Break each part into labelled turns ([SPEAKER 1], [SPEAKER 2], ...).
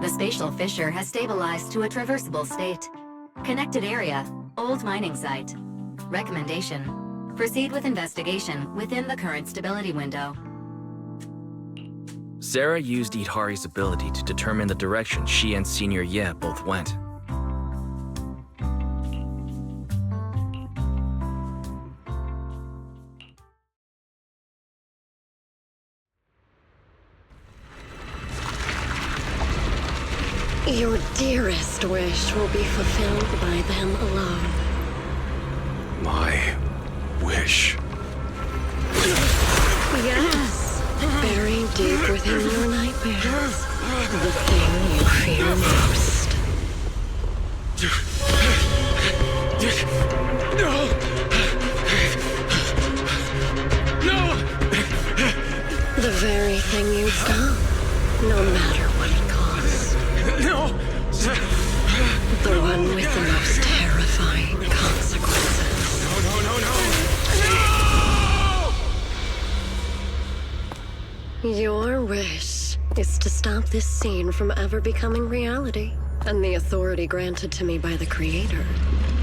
[SPEAKER 1] The spatial fissure has stabilized to a traversable state. Connected area, old mining site. Recommendation: proceed with investigation within the current stability window.
[SPEAKER 2] Sarah used Idhari's ability to determine the direction she and Senior Ye both went.
[SPEAKER 3] Your dearest wish will be fulfilled by them alone.
[SPEAKER 4] My wish.
[SPEAKER 3] Yes, buried deep within your nightmares. The thing you fear most.
[SPEAKER 4] No! No!
[SPEAKER 3] The very thing you'd stop, no matter what it costs.
[SPEAKER 4] No!
[SPEAKER 3] The one with the most terrifying consequences.
[SPEAKER 4] No!
[SPEAKER 3] Your wish is to stop this scene from ever becoming reality, and the authority granted to me by the Creator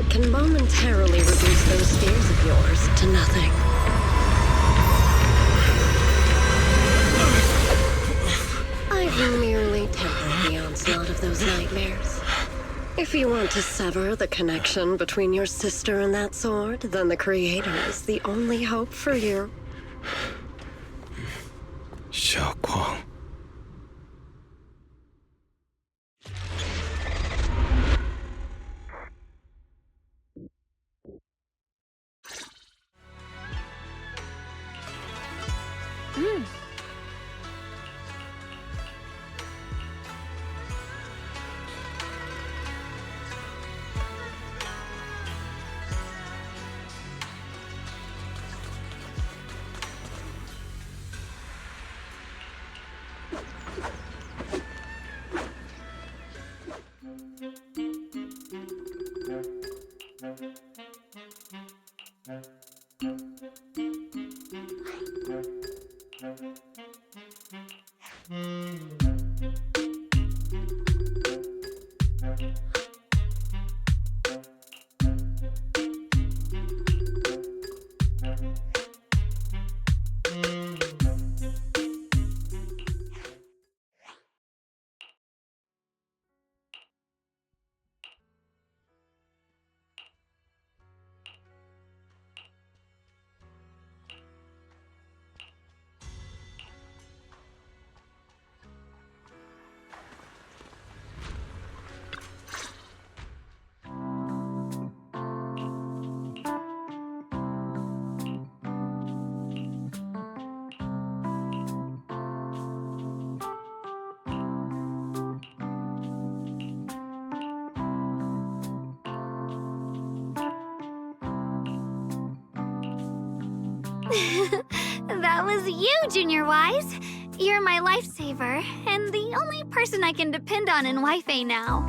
[SPEAKER 3] can momentarily reduce those fears of yours to nothing. I've merely tempered the onslaught of those nightmares. If you want to sever the connection between your sister and that sword, then the Creator is the only hope for you.
[SPEAKER 4] Shiyuan.
[SPEAKER 5] That was you, Junior Wise. You're my lifesaver, and the only person I can depend on in Wi-Fi now.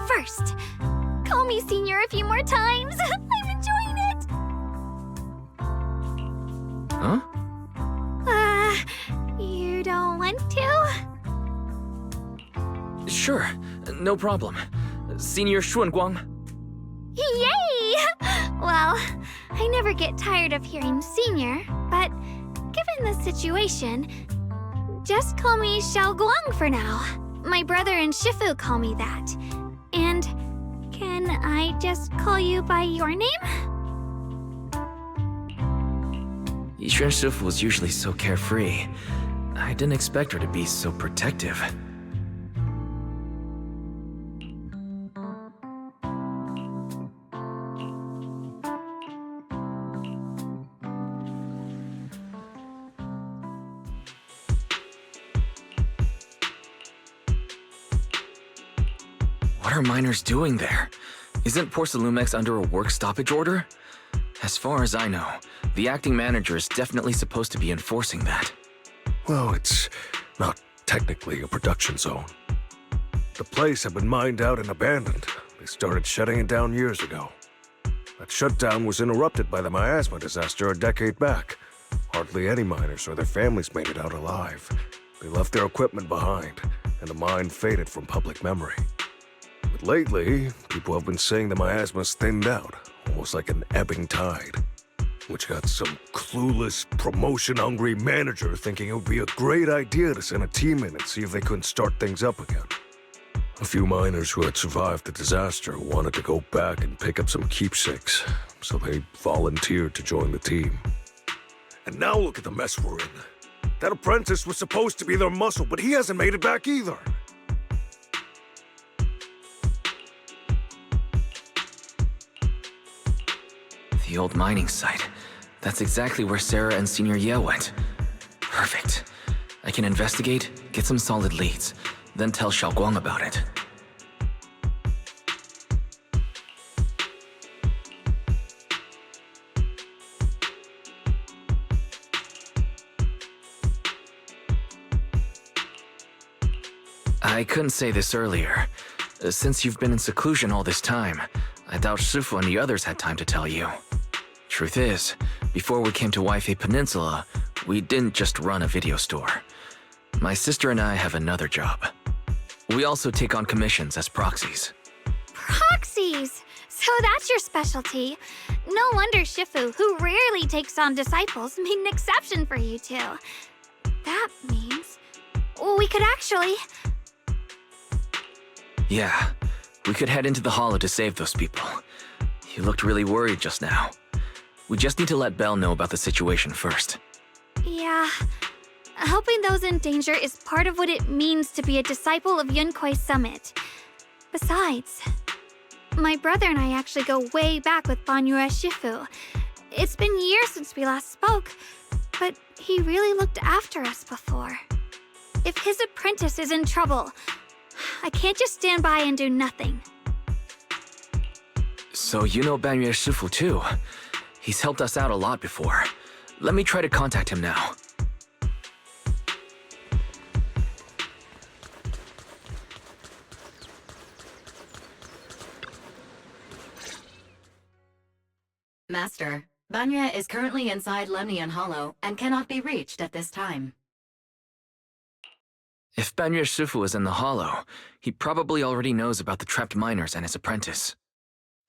[SPEAKER 5] First, call me Senior a few more times. I'm enjoying it.
[SPEAKER 2] Huh?
[SPEAKER 5] You don't want to?
[SPEAKER 2] Sure, no problem. Senior Xuanguang.
[SPEAKER 5] Yay! Well, I never get tired of hearing Senior, but given the situation, just call me Xiaoguang for now. My brother and Shifu call me that. And can I just call you by your name?
[SPEAKER 2] Yixuan Shifu was usually so carefree. I didn't expect her to be so protective. What are miners doing there? Isn't Porcelumex under a work stoppage order? As far as I know, the acting manager is definitely supposed to be enforcing that.
[SPEAKER 4] Well, it's not technically a production zone. The place had been mined out and abandoned. They started shutting it down years ago. That shutdown was interrupted by the miasma disaster a decade back. Hardly any miners or their families made it out alive. They left their equipment behind, and the mine faded from public memory. But lately, people have been saying the miasma's thinned out, almost like an ebbing tide. Which got some clueless, promotion-hungry manager thinking it would be a great idea to send a team in and see if they couldn't start things up again. A few miners who had survived the disaster wanted to go back and pick up some keepsakes, so they volunteered to join the team. And now look at the mess we're in. That apprentice was supposed to be their muscle, but he hasn't made it back either.
[SPEAKER 2] The old mining site. That's exactly where Sarah and Senior Ye went. Perfect. I can investigate, get some solid leads, then tell Xiaoguang about it. I couldn't say this earlier. Since you've been in seclusion all this time, I doubt Shifu and the others had time to tell you. Truth is, before we came to Wi-Fi Peninsula, we didn't just run a video store. My sister and I have another job. We also take on commissions as proxies.
[SPEAKER 5] Proxies! So that's your specialty. No wonder Shifu, who rarely takes on disciples, made an exception for you two. That means we could actually...
[SPEAKER 2] Yeah, we could head into the hollow to save those people. You looked really worried just now. We just need to let Belle know about the situation first.
[SPEAKER 5] Yeah. Helping those in danger is part of what it means to be a disciple of Yunkui's summit. Besides, my brother and I actually go way back with Banyue Shifu. It's been years since we last spoke, but he really looked after us before. If his apprentice is in trouble, I can't just stand by and do nothing.
[SPEAKER 2] So you know Banyue Shifu too. He's helped us out a lot before. Let me try to contact him now.
[SPEAKER 1] Master, Banya is currently inside Lemnian Hollow and cannot be reached at this time.
[SPEAKER 2] If Banyue Shifu is in the hollow, he probably already knows about the trapped miners and his apprentice.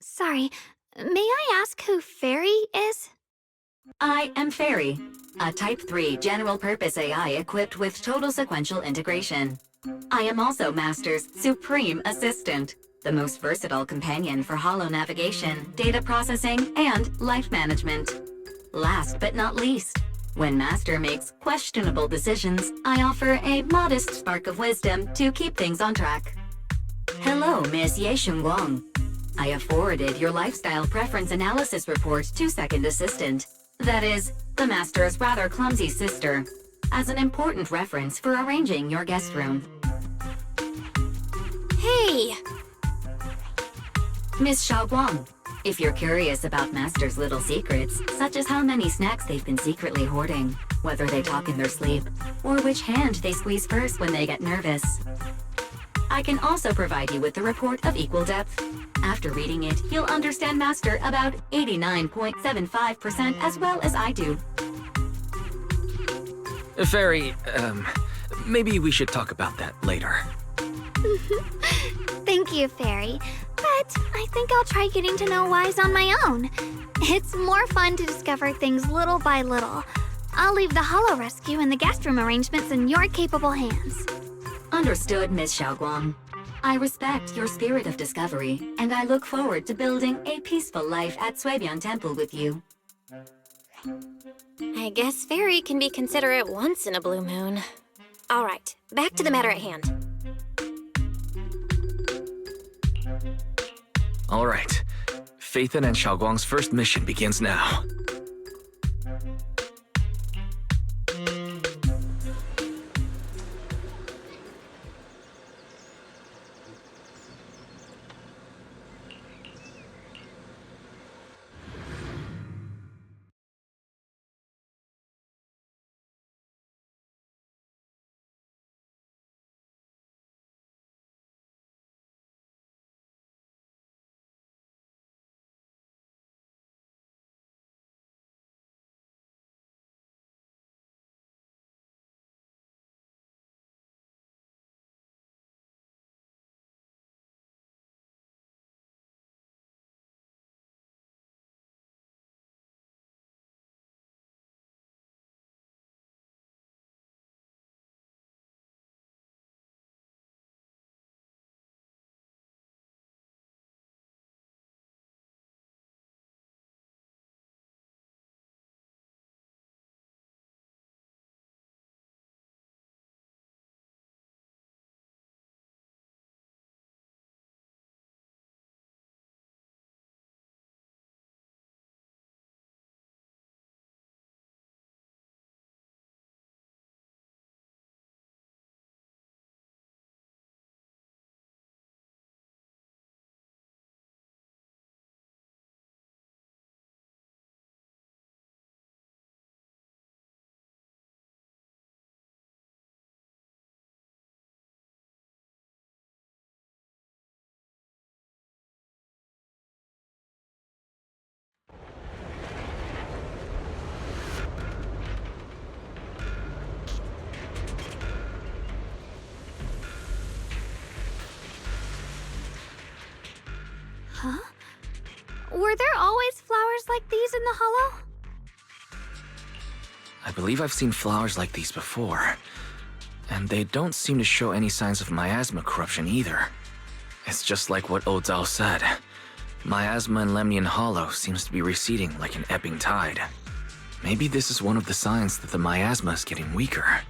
[SPEAKER 5] Sorry, may I ask who Fairy is?
[SPEAKER 1] I am Fairy, a Type 3 general-purpose AI equipped with total sequential integration. I am also Master's supreme assistant, the most versatile companion for hollow navigation, data processing, and life management. Last but not least, when Master makes questionable decisions, I offer a modest spark of wisdom to keep things on track. Hello, Miss Ye Shunguang. I have forwarded your lifestyle preference analysis report to Second Assistant. That is, the Master's rather clumsy sister, as an important reference for arranging your guest room.
[SPEAKER 5] Hey!
[SPEAKER 1] Miss Xiaoguang, if you're curious about Master's little secrets, such as how many snacks they've been secretly hoarding, whether they talk in their sleep, or which hand they squeeze first when they get nervous, I can also provide you with the report of equal depth. After reading it, you'll understand Master about 89.75% as well as I do.
[SPEAKER 2] Fairy, maybe we should talk about that later.
[SPEAKER 5] Thank you, Fairy. But I think I'll try getting to know Wise on my own. It's more fun to discover things little by little. I'll leave the hollow rescue and the guest room arrangements in your capable hands.
[SPEAKER 1] Understood, Miss Xiaoguang. I respect your spirit of discovery, and I look forward to building a peaceful life at Suibian Temple with you.
[SPEAKER 6] I guess Fairy can be considerate once in a blue moon. All right, back to the matter at hand.
[SPEAKER 2] All right. Phaethon and Xiaoguang's first mission begins now.
[SPEAKER 5] Were there always flowers like these in the hollow?
[SPEAKER 2] I believe I've seen flowers like these before. And they don't seem to show any signs of miasma corruption either. It's just like what Odzao said. Miasma in Lemnian Hollow seems to be receding like an ebbing tide. Maybe this is one of the signs that the miasma is getting weaker.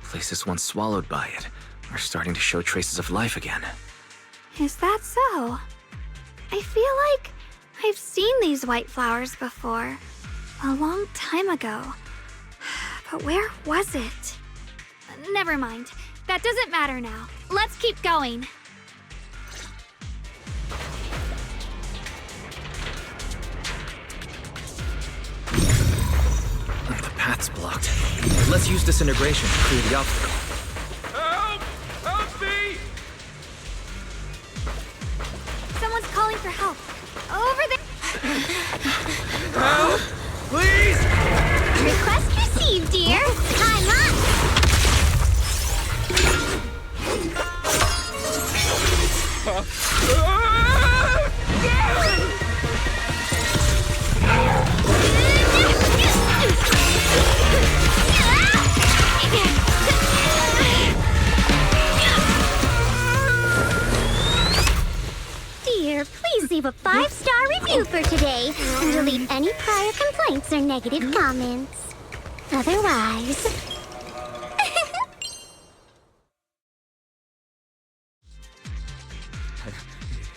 [SPEAKER 2] Places once swallowed by it are starting to show traces of life again.
[SPEAKER 5] Is that so? I feel like I've seen these white flowers before. A long time ago. But where was it? Never mind. That doesn't matter now. Let's keep going.
[SPEAKER 2] The path's blocked. Let's use disintegration to clear the obstacle.
[SPEAKER 7] Help! Help me!
[SPEAKER 5] Someone's calling for help. Over there.
[SPEAKER 7] Help! Please!
[SPEAKER 5] Request received, dear. I'm on.
[SPEAKER 8] Dear, please leave a 5-star review for today and delete any prior complaints or negative comments. Otherwise...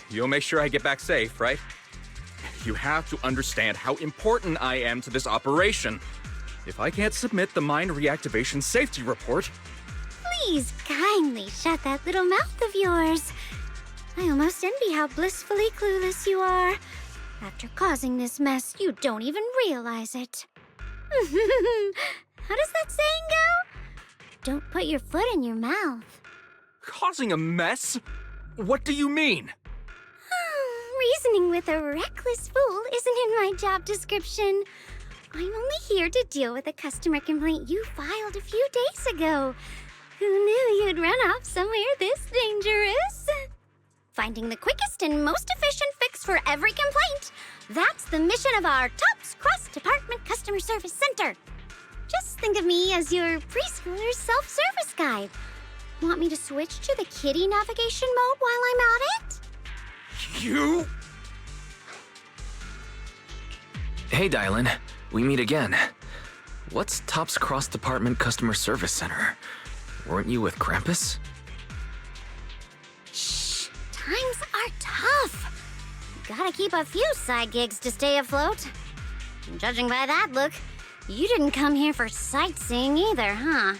[SPEAKER 7] You'll make sure I get back safe, right? You have to understand how important I am to this operation. If I can't submit the mine reactivation safety report...
[SPEAKER 8] Please kindly shut that little mouth of yours. I almost envy how blissfully clueless you are. After causing this mess, you don't even realize it. How does that saying go? Don't put your foot in your mouth.
[SPEAKER 7] Causing a mess? What do you mean?
[SPEAKER 8] Reasoning with a reckless fool isn't in my job description. I'm only here to deal with a customer complaint you filed a few days ago. Who knew you'd run off somewhere this dangerous? Finding the quickest and most efficient fix for every complaint. That's the mission of our TOPS Cross-Department Customer Service Center. Just think of me as your preschooler's self-service guide. Want me to switch to the kiddie navigation mode while I'm at it?
[SPEAKER 7] You?
[SPEAKER 2] Hey, Dylan. We meet again. What's TOPS Cross-Department Customer Service Center? Weren't you with Krampus?
[SPEAKER 8] Shh! Times are tough. Gotta keep a few side gigs to stay afloat. And judging by that look, you didn't come here for sightseeing either, huh?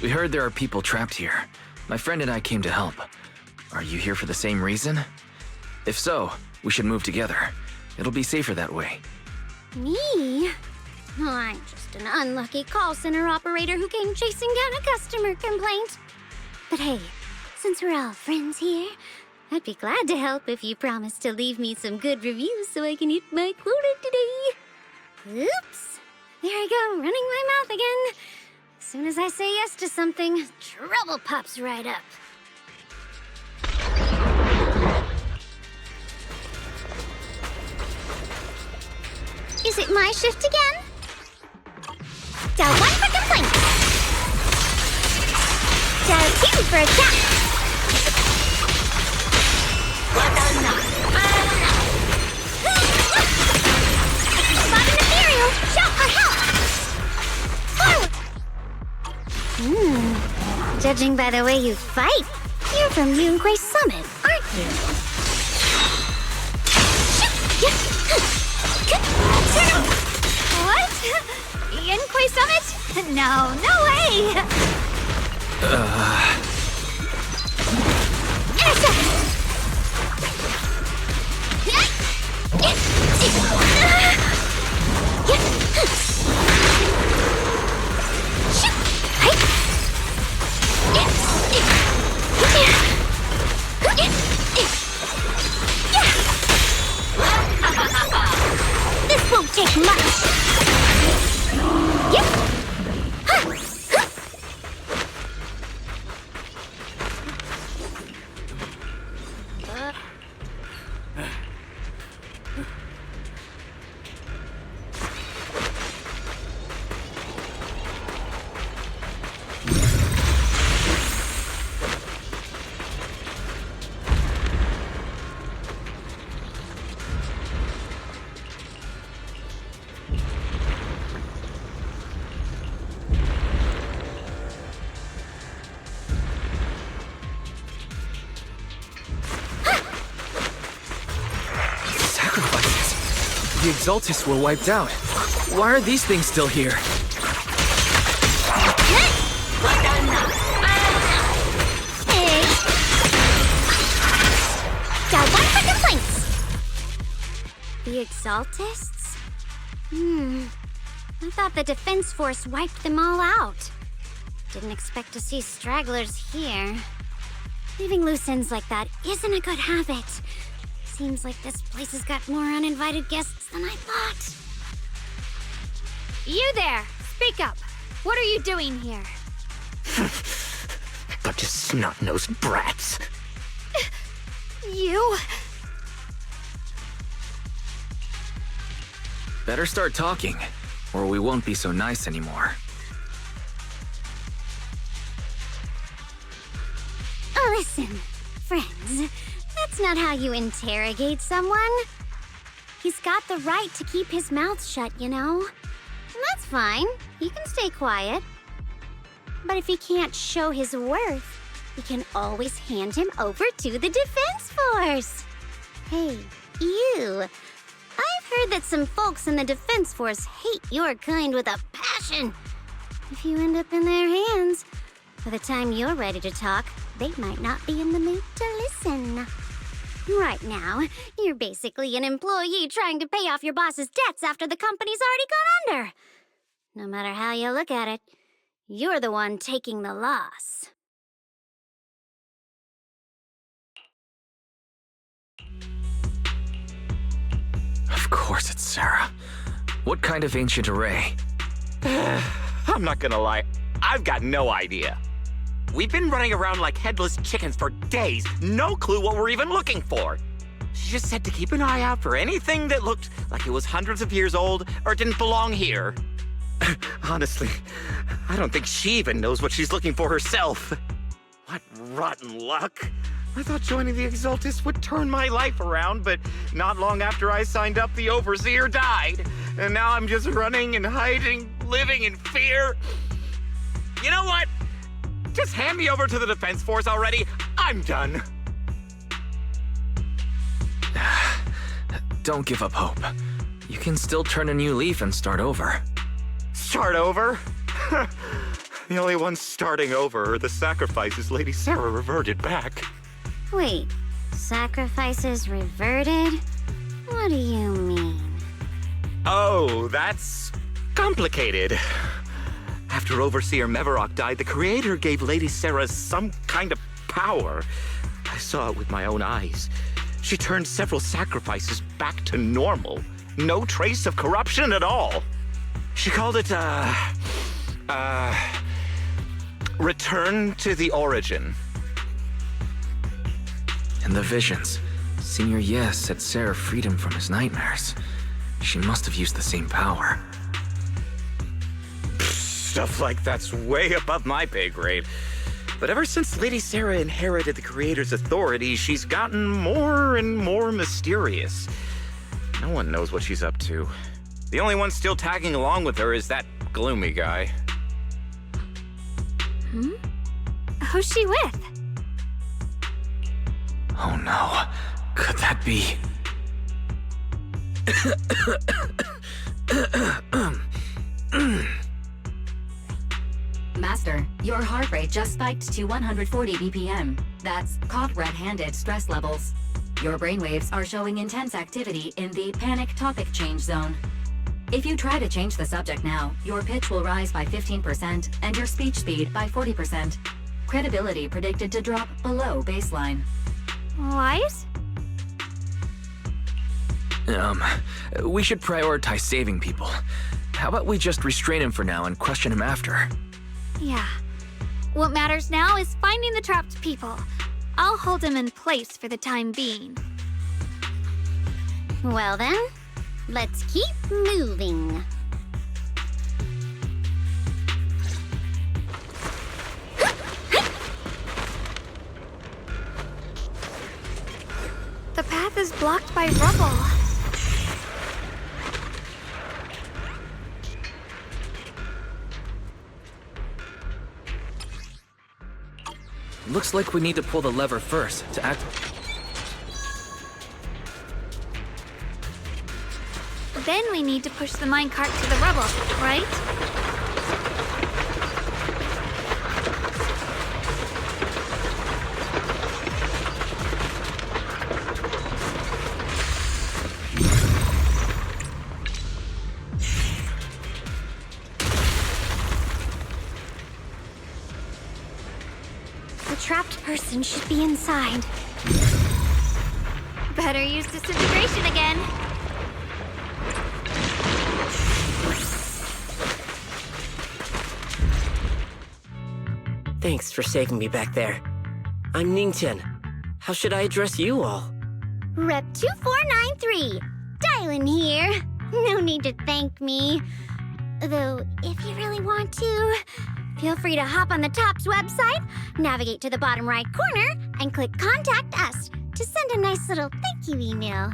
[SPEAKER 2] We heard there are people trapped here. My friend and I came to help. Are you here for the same reason? If so, we should move together. It'll be safer that way.
[SPEAKER 8] Me? Oh, I'm just an unlucky call center operator who came chasing down a customer complaint. But hey, since we're all friends here, I'd be glad to help if you promise to leave me some good reviews so I can hit my quota today. Oops. There I go, running my mouth again. As soon as I say yes to something, trouble pops right up. Is it my shift again? Dial 1 for complaints. Dial 2 for attack. Spot an ethereal. Shout for help. Forward. Judging by the way you fight, you're from Yunquay Summit, aren't you?
[SPEAKER 5] What? Yunquay Summit? No, no way!
[SPEAKER 8] This won't take much.
[SPEAKER 2] Exaltists were wiped out. Why are these things still here?
[SPEAKER 8] Hey! Got one for complaints! The Exaltists? I thought the Defense Force wiped them all out. Didn't expect to see stragglers here. Leaving loose ends like that isn't a good habit. Seems like this place has got more uninvited guests than I thought.
[SPEAKER 5] You there! Speak up! What are you doing here?
[SPEAKER 9] Bunch of snot-nosed brats.
[SPEAKER 5] You?
[SPEAKER 2] Better start talking, or we won't be so nice anymore.
[SPEAKER 8] Listen, friends, that's not how you interrogate someone. He's got the right to keep his mouth shut, you know? And that's fine. He can stay quiet. But if he can't show his worth, we can always hand him over to the Defense Force. Hey, you. I've heard that some folks in the Defense Force hate your kind with a passion. If you end up in their hands, by the time you're ready to talk, they might not be in the mood to listen. Right now, you're basically an employee trying to pay off your boss's debts after the company's already gone under. No matter how you look at it, you're the one taking the loss.
[SPEAKER 2] Of course it's Sarah. What kind of ancient array?
[SPEAKER 9] I'm not gonna lie, I've got no idea. We've been running around like headless chickens for days, no clue what we're even looking for. She just said to keep an eye out for anything that looked like it was hundreds of years old or didn't belong here. Honestly, I don't think she even knows what she's looking for herself. What rotten luck. I thought joining the Exaltists would turn my life around, but not long after I signed up, the Overseer died. And now I'm just running and hiding, living in fear. You know what? Just hand me over to the Defense Force already. I'm done.
[SPEAKER 2] Don't give up hope. You can still turn a new leaf and start over.
[SPEAKER 9] Start over? The only ones starting over are the sacrifices Lady Sarah reverted back.
[SPEAKER 8] Wait, sacrifices reverted? What do you mean?
[SPEAKER 9] Oh, that's complicated. After Overseer Mevarok died, the Creator gave Lady Sarah some kind of power. I saw it with my own eyes. She turned several sacrifices back to normal. No trace of corruption at all. She called it, return to the origin.
[SPEAKER 2] And the visions. Senior Yes said Sarah freed him from his nightmares. She must have used the same power.
[SPEAKER 9] Stuff like that's way above my pay grade. But ever since Lady Sarah inherited the Creator's authority, she's gotten more and more mysterious. No one knows what she's up to. The only one still tagging along with her is that gloomy guy.
[SPEAKER 5] Who's she with?
[SPEAKER 2] Oh no. Could that be?
[SPEAKER 1] Master, your heart rate just spiked to 140 BPM. That's caught red-handed stress levels. Your brainwaves are showing intense activity in the panic topic change zone. If you try to change the subject now, your pitch will rise by 15% and your speech speed by 40%. Credibility predicted to drop below baseline.
[SPEAKER 5] What?
[SPEAKER 2] We should prioritize saving people. How about we just restrain him for now and question him after?
[SPEAKER 5] Yeah. What matters now is finding the trapped people. I'll hold him in place for the time being.
[SPEAKER 8] Well then, let's keep moving.
[SPEAKER 5] The path is blocked by rubble.
[SPEAKER 2] Looks like we need to pull the lever first to act.
[SPEAKER 5] we need to push the minecart to the rubble, right?
[SPEAKER 8] The trapped person should be inside.
[SPEAKER 5] Better use disintegration again.
[SPEAKER 10] Thanks for saving me back there. I'm Ningtian. How should I address you all?
[SPEAKER 8] Rep 2493. Dylan here. No need to thank me. Though, if you really want to, feel free to hop on the TOPS website, navigate to the bottom right corner, and click Contact Us to send a nice little thank you email.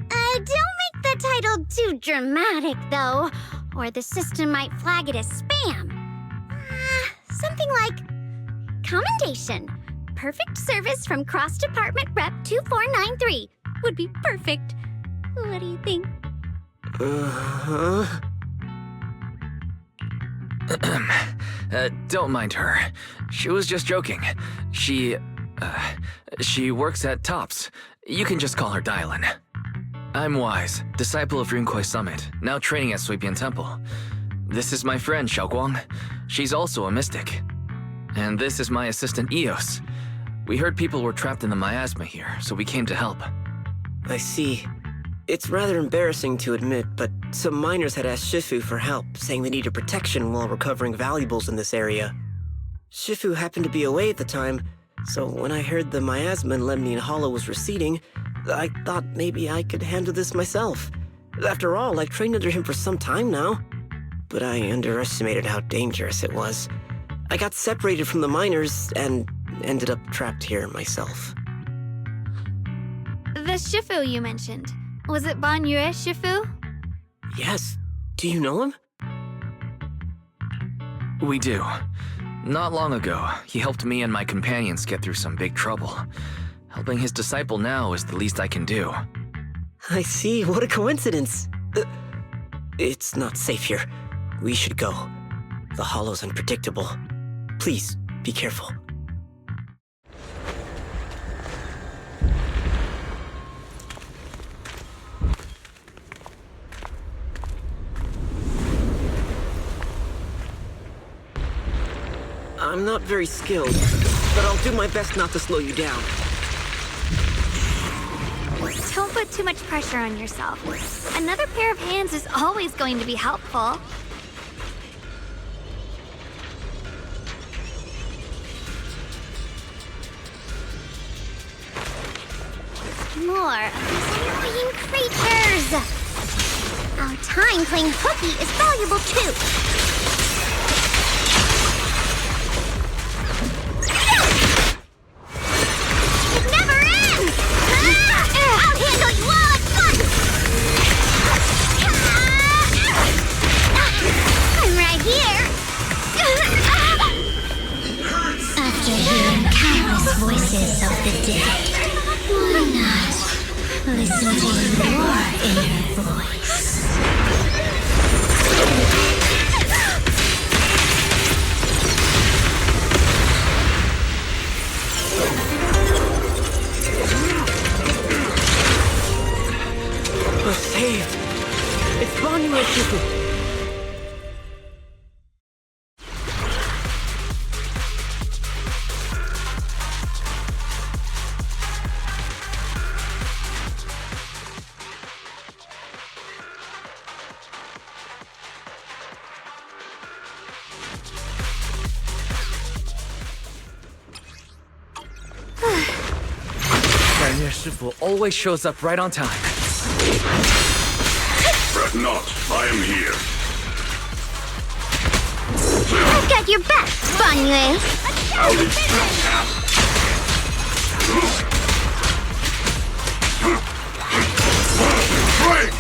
[SPEAKER 8] Don't make the title too dramatic, though, or the system might flag it as spam. Something like Commendation. Perfect service from Cross Department Rep 2493 would be perfect. What do you think?
[SPEAKER 2] Don't mind her. She was just joking. She works at TOPS. You can just call her Dylan. I'm Wise, disciple of Runkoi Summit, now training at Suibian Temple. This is my friend, Xiaoguang. She's also a mystic. And this is my assistant, Eos. We heard people were trapped in the miasma here, so we came to help.
[SPEAKER 10] I see. It's rather embarrassing to admit, but some miners had asked Shifu for help, saying they needed protection while recovering valuables in this area. Shifu happened to be away at the time, so when I heard the miasma in Lemnian Hollow was receding, I thought maybe I could handle this myself. After all, I've trained under him for some time now. But I underestimated how dangerous it was. I got separated from the miners and ended up trapped here myself.
[SPEAKER 5] The Shifu you mentioned. Was it Ban Yue Shifu?
[SPEAKER 10] Yes. Do you know him?
[SPEAKER 2] We do. Not long ago, he helped me and my companions get through some big trouble. Helping his disciple now is the least I can do.
[SPEAKER 10] I see. What a coincidence. It's not safe here. We should go. The hollow's unpredictable. Please, be careful. I'm not very skilled, but I'll do my best not to slow you down.
[SPEAKER 5] Don't put too much pressure on yourself. Another pair of hands is always going to be helpful.
[SPEAKER 8] More of these annoying creatures! Our time playing hooky is valuable too. It never ends! I'll handle you all at once! I'm right here! After hearing countless voices of the dead, why not listen to your inner voice?
[SPEAKER 10] We're saved. It's Ban Yue Shifu.
[SPEAKER 2] Ban Yue Shifu always shows up right on time.
[SPEAKER 11] Fret not, I am here.
[SPEAKER 8] I've got your back, Ban Yue.
[SPEAKER 11] How did this happen? Break!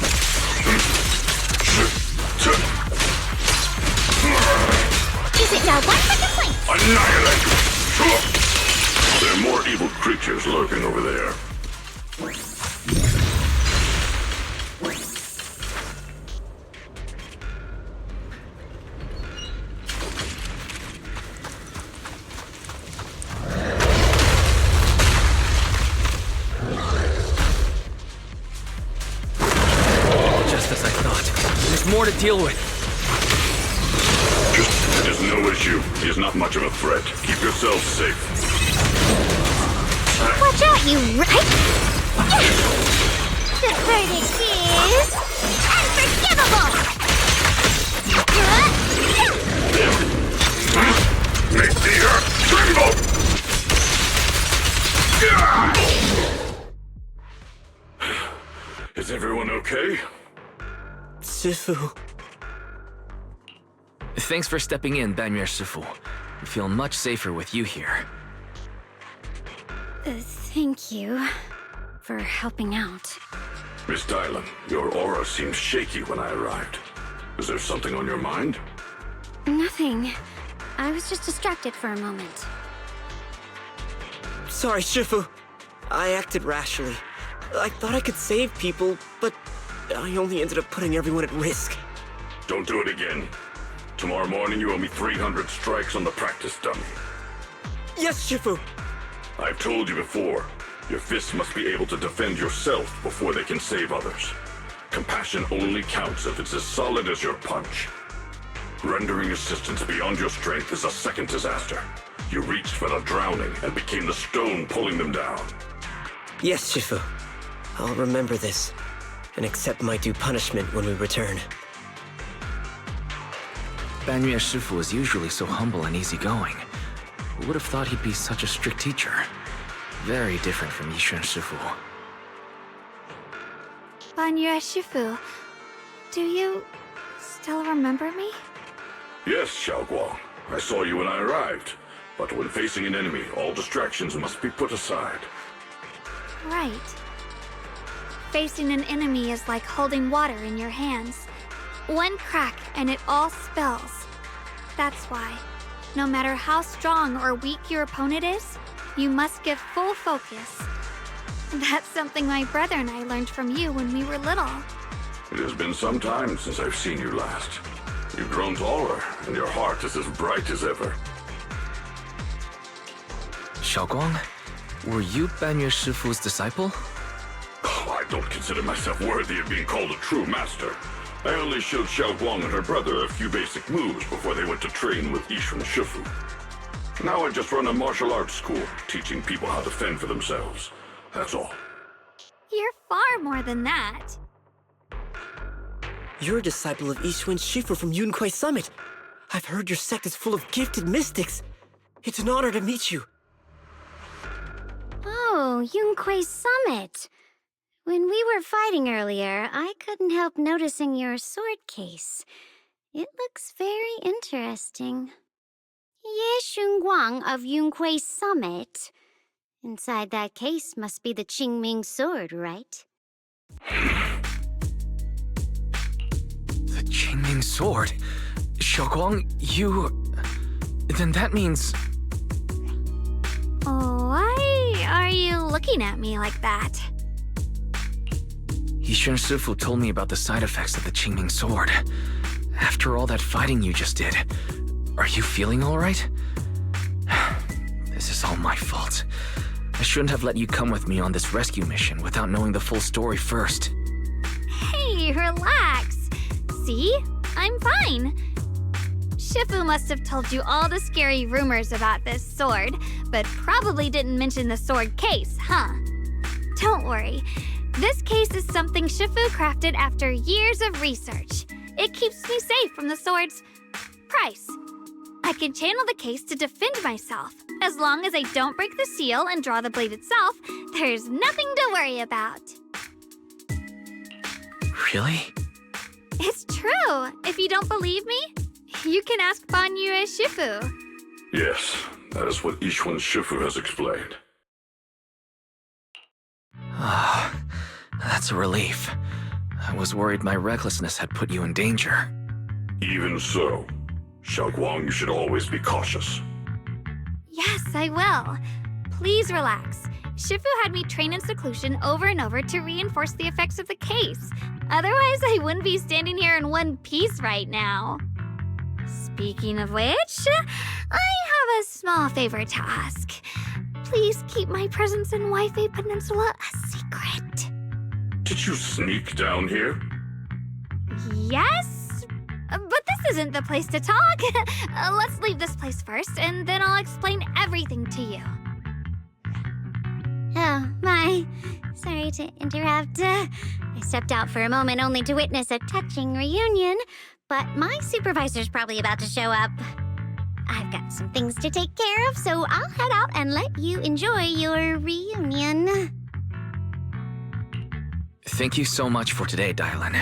[SPEAKER 8] Is it now one for complaint?
[SPEAKER 11] Annihilate! There are more evil creatures lurking over there.
[SPEAKER 2] deal with.
[SPEAKER 11] There's no issue. He's not much of a threat. Keep yourself safe.
[SPEAKER 8] Watch out, you right? The verdict is unforgivable!
[SPEAKER 11] Make the earth tremble! Is everyone okay?
[SPEAKER 10] Shifu.
[SPEAKER 2] Thanks for stepping in, Banyue Shifu. I feel much safer with you here.
[SPEAKER 8] Thank you for helping out.
[SPEAKER 11] Miss Dylan, your aura seemed shaky when I arrived. Is there something on your mind?
[SPEAKER 8] Nothing. I was just distracted for a moment.
[SPEAKER 10] Sorry, Shifu. I acted rashly. I thought I could save people, but I only ended up putting everyone at risk.
[SPEAKER 11] Don't do it again. Tomorrow morning you owe me 300 strikes on the practice dummy.
[SPEAKER 10] Yes, Shifu!
[SPEAKER 11] I've told you before, your fists must be able to defend yourself before they can save others. Compassion only counts if it's as solid as your punch. Rendering assistance beyond your strength is a second disaster. You reached for the drowning and became the stone pulling them down.
[SPEAKER 10] Yes, Shifu. I'll remember this, and accept my due punishment when we return.
[SPEAKER 2] Banyue Shifu is usually so humble and easygoing. Who would have thought he'd be such a strict teacher? Very different from Yixuan Shifu.
[SPEAKER 5] Banyue Shifu, do you still remember me?
[SPEAKER 11] Yes, Xiaoguang. I saw you when I arrived. But when facing an enemy, all distractions must be put aside.
[SPEAKER 5] Right. Facing an enemy is like holding water in your hands. One crack and it all spills. That's why, no matter how strong or weak your opponent is, you must give full focus. That's something my brother and I learned from you when we were little.
[SPEAKER 11] It has been some time since I've seen you last. You've grown taller, and your heart is as bright as ever.
[SPEAKER 2] Xiaoguang, were you Banyue Shifu's disciple?
[SPEAKER 11] Oh, I don't consider myself worthy of being called a true master. I only showed Xiaoguang and her brother a few basic moves before they went to train with Yixuan Shifu. Now I just run a martial arts school, teaching people how to fend for themselves. That's all.
[SPEAKER 5] You're far more than that.
[SPEAKER 10] You're a disciple of Yixuan Shifu from Yunquai Summit. I've heard your sect is full of gifted mystics. It's an honor to meet you.
[SPEAKER 8] Oh, Yunquai Summit. When we were fighting earlier, I couldn't help noticing your sword case. It looks very interesting. Ye Shunguang of Yunquai Summit. Inside that case must be the Qingming sword, right?
[SPEAKER 2] The Qingming sword? Xiaoguang, you... Then that means...
[SPEAKER 5] Why are you looking at me like that?
[SPEAKER 2] Yixuan Shifu told me about the side effects of the Qingming sword. After all that fighting you just did, are you feeling all right? This is all my fault. I shouldn't have let you come with me on this rescue mission without knowing the full story first.
[SPEAKER 5] Hey, relax. See? I'm fine. Shifu must have told you all the scary rumors about this sword, but probably didn't mention the sword case, huh? Don't worry. This case is something Shifu crafted after years of research. It keeps me safe from the sword's price. I can channel the case to defend myself. As long as I don't break the seal and draw the blade itself, there's nothing to worry about.
[SPEAKER 2] Really?
[SPEAKER 5] It's true. If you don't believe me, you can ask Banyue Shifu.
[SPEAKER 11] Yes, that is what Yixuan Shifu has explained.
[SPEAKER 2] Ah, that's a relief. I was worried my recklessness had put you in danger.
[SPEAKER 11] Even so, Xiaoguang, you should always be cautious.
[SPEAKER 5] Yes, I will. Please relax. Shifu had me train in seclusion over and over to reinforce the effects of the case. Otherwise, I wouldn't be standing here in one piece right now. Speaking of which, I have a small favor to ask. Please keep my presence in Wi-Fi Peninsula a secret.
[SPEAKER 11] Did you sneak down here?
[SPEAKER 5] Yes, isn't the place to talk. Let's leave this place first, and then I'll explain everything to you.
[SPEAKER 8] Oh, my. Sorry to interrupt. I stepped out for a moment only to witness a touching reunion, but my supervisor's probably about to show up. I've got some things to take care of, so I'll head out and let you enjoy your reunion.
[SPEAKER 2] Thank you so much for today, Dylan.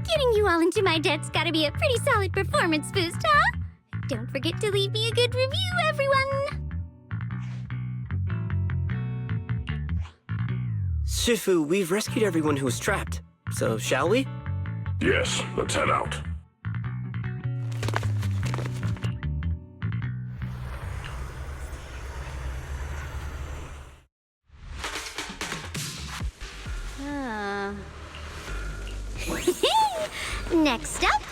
[SPEAKER 8] Getting you all into my debt's gotta be a pretty solid performance boost, huh? Don't forget to leave me a good review, everyone!
[SPEAKER 10] Shifu, we've rescued everyone who was trapped. So, shall we?
[SPEAKER 11] Yes, let's head out.
[SPEAKER 8] Next up.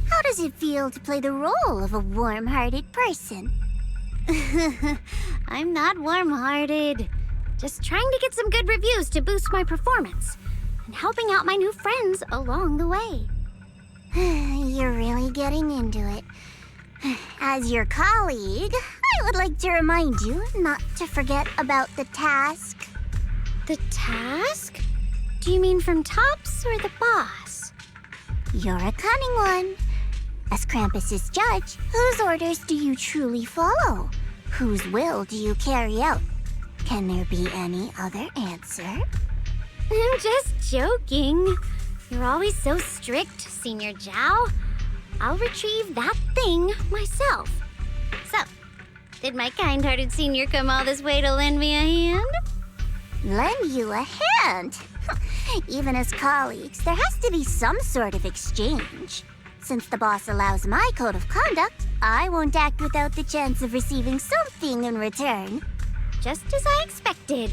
[SPEAKER 8] How does it feel to play the role of a warm-hearted person? I'm not warm-hearted. Just trying to get some good reviews to boost my performance, and helping out my new friends along the way. You're really getting into it. As your colleague, I would like to remind you not to forget about the task. The task? Do you mean from Tops or the boss? You're a cunning one. As Krampus's judge, whose orders do you truly follow? Whose will do you carry out? Can there be any other answer? I'm just joking. You're always so strict, Senior Zhao. I'll retrieve that thing myself. So, did my kind-hearted senior come all this way to lend me a hand? Lend you a hand? Even as colleagues, there has to be some sort of exchange. Since the boss allows my code of conduct, I won't act without the chance of receiving something in return. Just as I expected.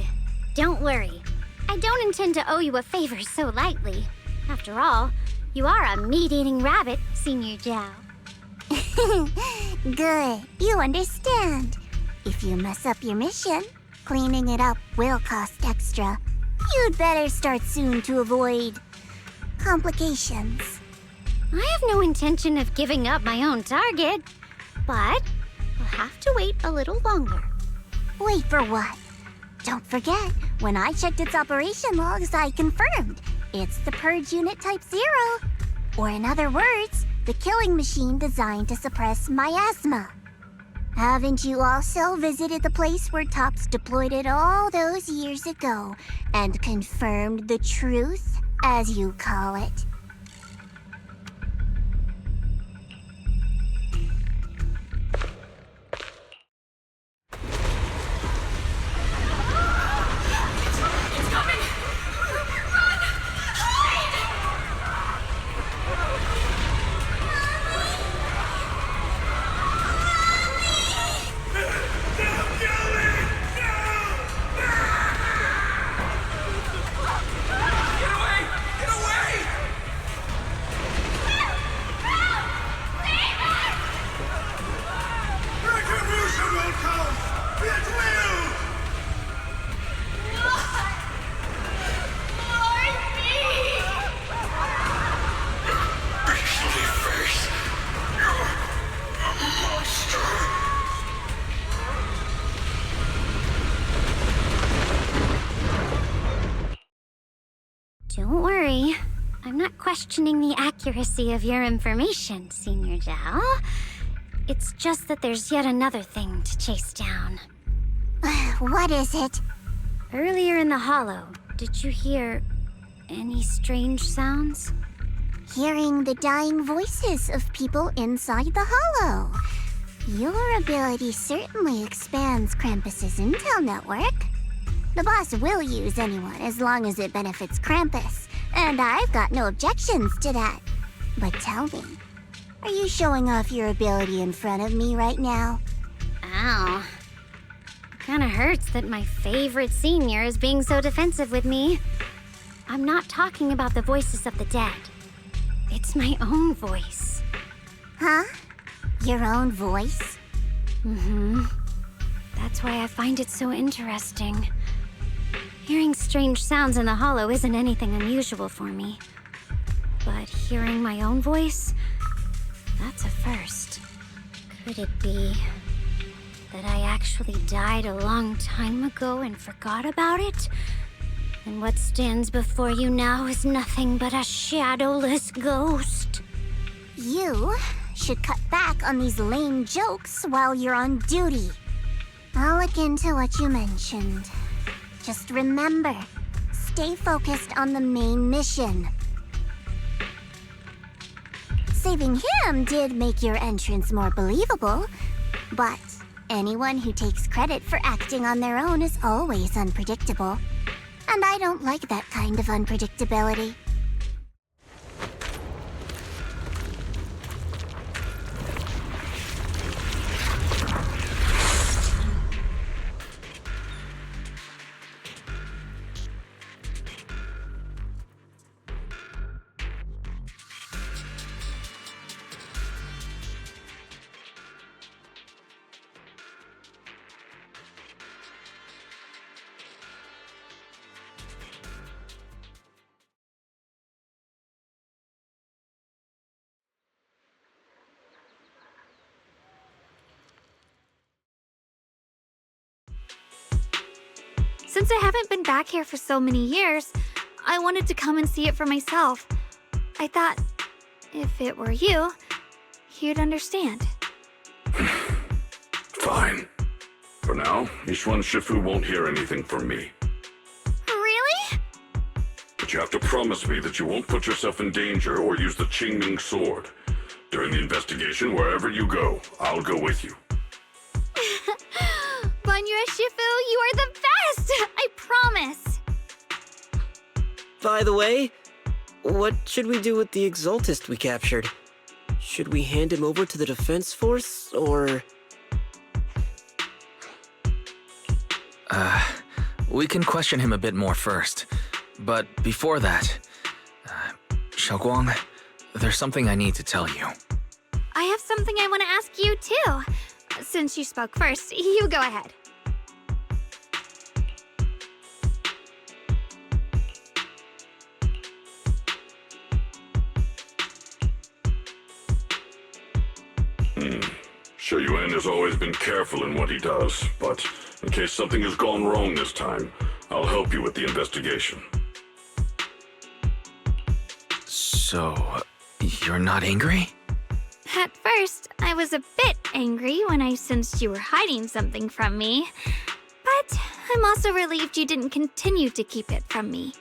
[SPEAKER 8] Don't worry. I don't intend to owe you a favor so lightly. After all, you are a meat-eating rabbit, Senior Zhao. Good. You understand. If you mess up your mission, cleaning it up will cost extra. You'd better start soon to avoid complications. I have no intention of giving up my own target, but I'll have to wait a little longer. Wait for what? Don't forget, when I checked its operation logs, I confirmed it's the Purge Unit Type 0. Or in other words, the killing machine designed to suppress miasma. Haven't you also visited the place where Tops deployed it all those years ago and confirmed the truth, as you call it? Don't worry. I'm not questioning the accuracy of your information, Senior Zhao. It's just that there's yet another thing to chase down. What is it? Earlier in the hollow, did you hear any strange sounds? Hearing the dying voices of people inside the hollow. Your ability certainly expands Krampus's intel network. The boss will use anyone as long as it benefits Krampus, and I've got no objections to that. But tell me, are you showing off your ability in front of me right now? Ow. It kinda hurts that my favorite senior is being so defensive with me. I'm not talking about the voices of the dead. It's my own voice. Huh? Your own voice? Mm-hmm. That's why I find it so interesting. Hearing strange sounds in the hollow isn't anything unusual for me. but hearing my own voice, that's a first. Could it be that I actually died a long time ago and forgot about it? And what stands before you now is nothing but a shadowless ghost.
[SPEAKER 12] You should cut back on these lame jokes while you're on duty. I'll look into what you mentioned. Just remember, stay focused on the main mission. Saving him did make your entrance more believable, but anyone who takes credit for acting on their own is always unpredictable. And I don't like that kind of unpredictability.
[SPEAKER 5] Since I haven't been back here for so many years, I wanted to come and see it for myself. I thought, if it were you, you'd understand.
[SPEAKER 11] Fine. For now, Yishuan Shifu won't hear anything from me.
[SPEAKER 5] Really?
[SPEAKER 11] But you have to promise me that you won't put yourself in danger or use the Qingming sword. During the investigation, wherever you go, I'll go with you.
[SPEAKER 5] Banyue Shifu, you are the best! I promise!
[SPEAKER 10] By the way, what should we do with the Exaltist we captured? Should we hand him over to the defense force, or...?
[SPEAKER 2] We can question him a bit more first. But before that, Xiaoguang, there's something I need to tell you.
[SPEAKER 5] I have something I want to ask you, too. Since you spoke first, you go ahead.
[SPEAKER 11] Shiyuan has always been careful in what he does, but in case something has gone wrong this time, I'll help you with the investigation.
[SPEAKER 2] So, you're not angry?
[SPEAKER 5] At first, I was a bit angry when I sensed you were hiding something from me. But I'm also relieved you didn't continue to keep it from me.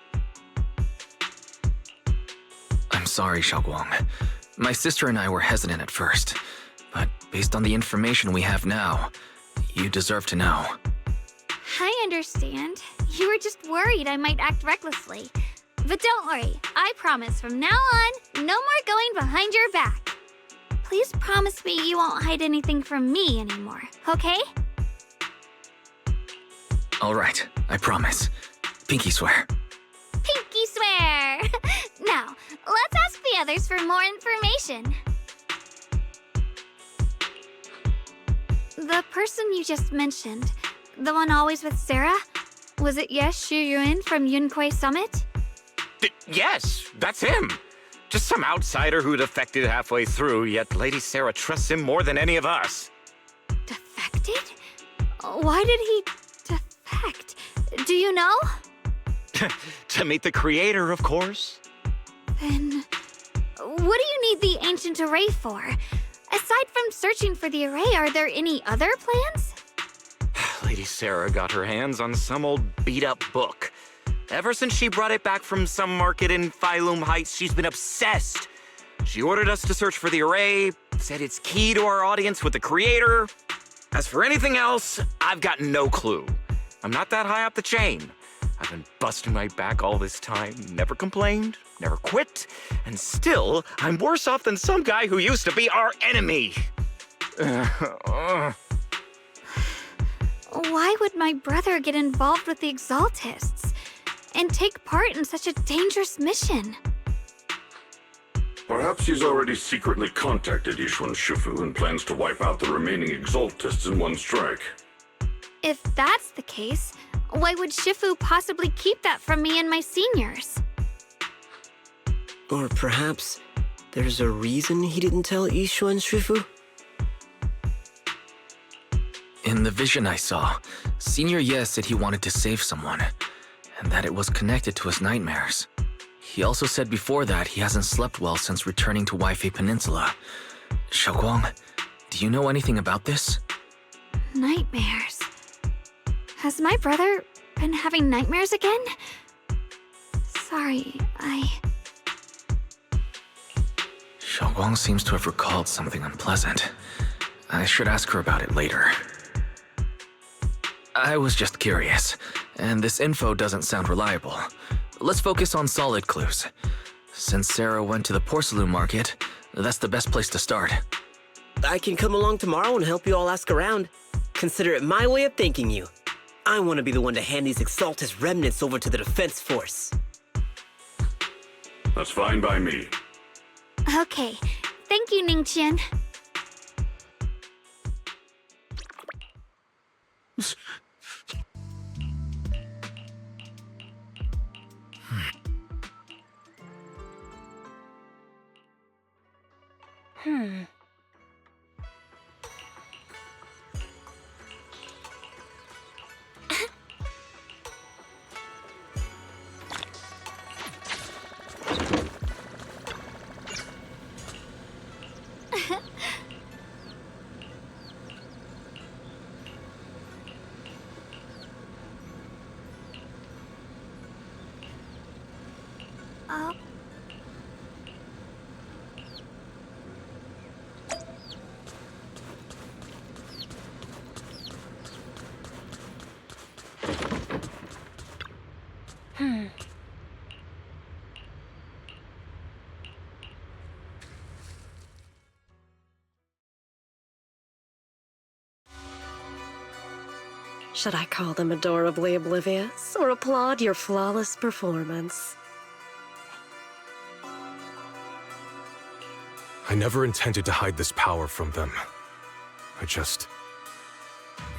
[SPEAKER 2] I'm sorry, Xiaoguang. My sister and I were hesitant at first, but based on the information we have now, you deserve to know.
[SPEAKER 5] I understand. You were just worried I might act recklessly. But don't worry, I promise from now on, no more going behind your back. Please promise me you won't hide anything from me anymore, okay?
[SPEAKER 2] All right, I promise. Pinky swear.
[SPEAKER 5] Pinky swear! Now, let's ask the others for more information. The person you just mentioned, the one always with Sarah, was it Shiyuan from Yunquei Summit?
[SPEAKER 9] Yes, that's him. Just some outsider who defected halfway through, yet Lady Sarah trusts him more than any of us.
[SPEAKER 5] Defected? Why did he defect? Do you know?
[SPEAKER 9] To meet the creator, of course.
[SPEAKER 5] Then, what do you need the ancient array for? Aside from searching for the array, are there any other plans?
[SPEAKER 9] Lady Sarah got her hands on some old beat-up book. Ever since she brought it back from some market in Phylum Heights, she's been obsessed. She ordered us to search for the array, said it's key to our audience with the creator. As for anything else, I've got no clue. I'm not that high up the chain. I've been busting my back all this time, never complained, never quit, and still, I'm worse off than some guy who used to be our enemy.
[SPEAKER 5] Why would my brother get involved with the Exaltists and take part in such a dangerous mission?
[SPEAKER 11] Perhaps he's already secretly contacted Yishuan Shifu and plans to wipe out the remaining Exaltists in one strike.
[SPEAKER 5] If that's the case, why would Shifu possibly keep that from me and my seniors?
[SPEAKER 10] Or perhaps there's a reason he didn't tell Yishuan Shifu?
[SPEAKER 2] In the vision I saw, Senior Ye said he wanted to save someone, and that it was connected to his nightmares. He also said before that he hasn't slept well since returning to Waifei Peninsula. Xiaoguang, do you know anything about this?
[SPEAKER 5] Nightmares. Has my brother been having nightmares again? Sorry,
[SPEAKER 2] Xiaoguang seems to have recalled something unpleasant. I should ask her about it later. I was just curious, and this info doesn't sound reliable. Let's focus on solid clues. Since Sarah went to the porcelain market, that's the best place to start.
[SPEAKER 10] I can come along tomorrow and help you all ask around. Consider it my way of thanking you. I want to be the one to hand these Exaltus remnants over to the defense force.
[SPEAKER 11] That's fine by me.
[SPEAKER 5] Okay. Thank you, Ningqian. Oh.
[SPEAKER 3] Should I call them adorably oblivious or applaud your flawless performance?
[SPEAKER 4] I never intended to hide this power from them. I just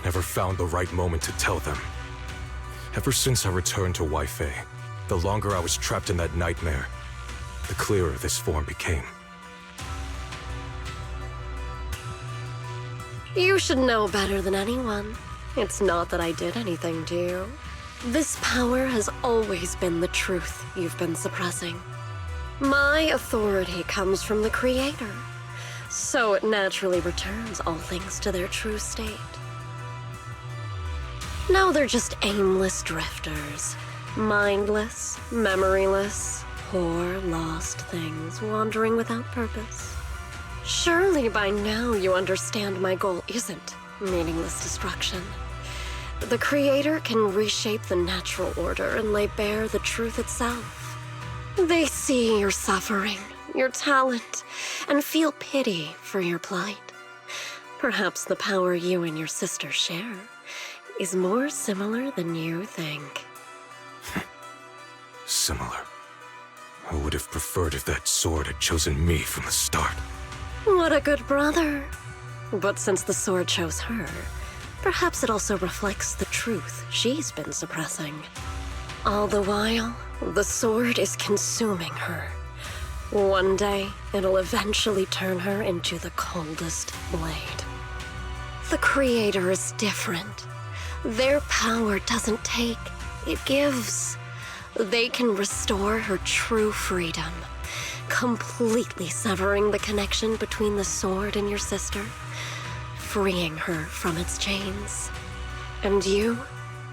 [SPEAKER 4] never found the right moment to tell them. Ever since I returned to Waifei, the longer I was trapped in that nightmare, the clearer this form became.
[SPEAKER 3] You should know better than anyone. It's not that I did anything to you. This power has always been the truth you've been suppressing. My authority comes from the Creator, so it naturally returns all things to their true state. Now they're just aimless drifters, mindless, memoryless, poor, lost things wandering without purpose. Surely by now you understand my goal isn't meaningless destruction. The Creator can reshape the natural order and lay bare the truth itself. They see your suffering, your talent, and feel pity for your plight. Perhaps the power you and your sister share is more similar than you think.
[SPEAKER 4] Similar. I would have preferred if that sword had chosen me from the start.
[SPEAKER 3] What a good brother. But since the sword chose her, perhaps it also reflects the truth she's been suppressing. All the while, the sword is consuming her. One day, it'll eventually turn her into the coldest blade. The Creator is different. Their power doesn't take, it gives. They can restore her true freedom, completely severing the connection between the sword and your sister, freeing her from its chains. And you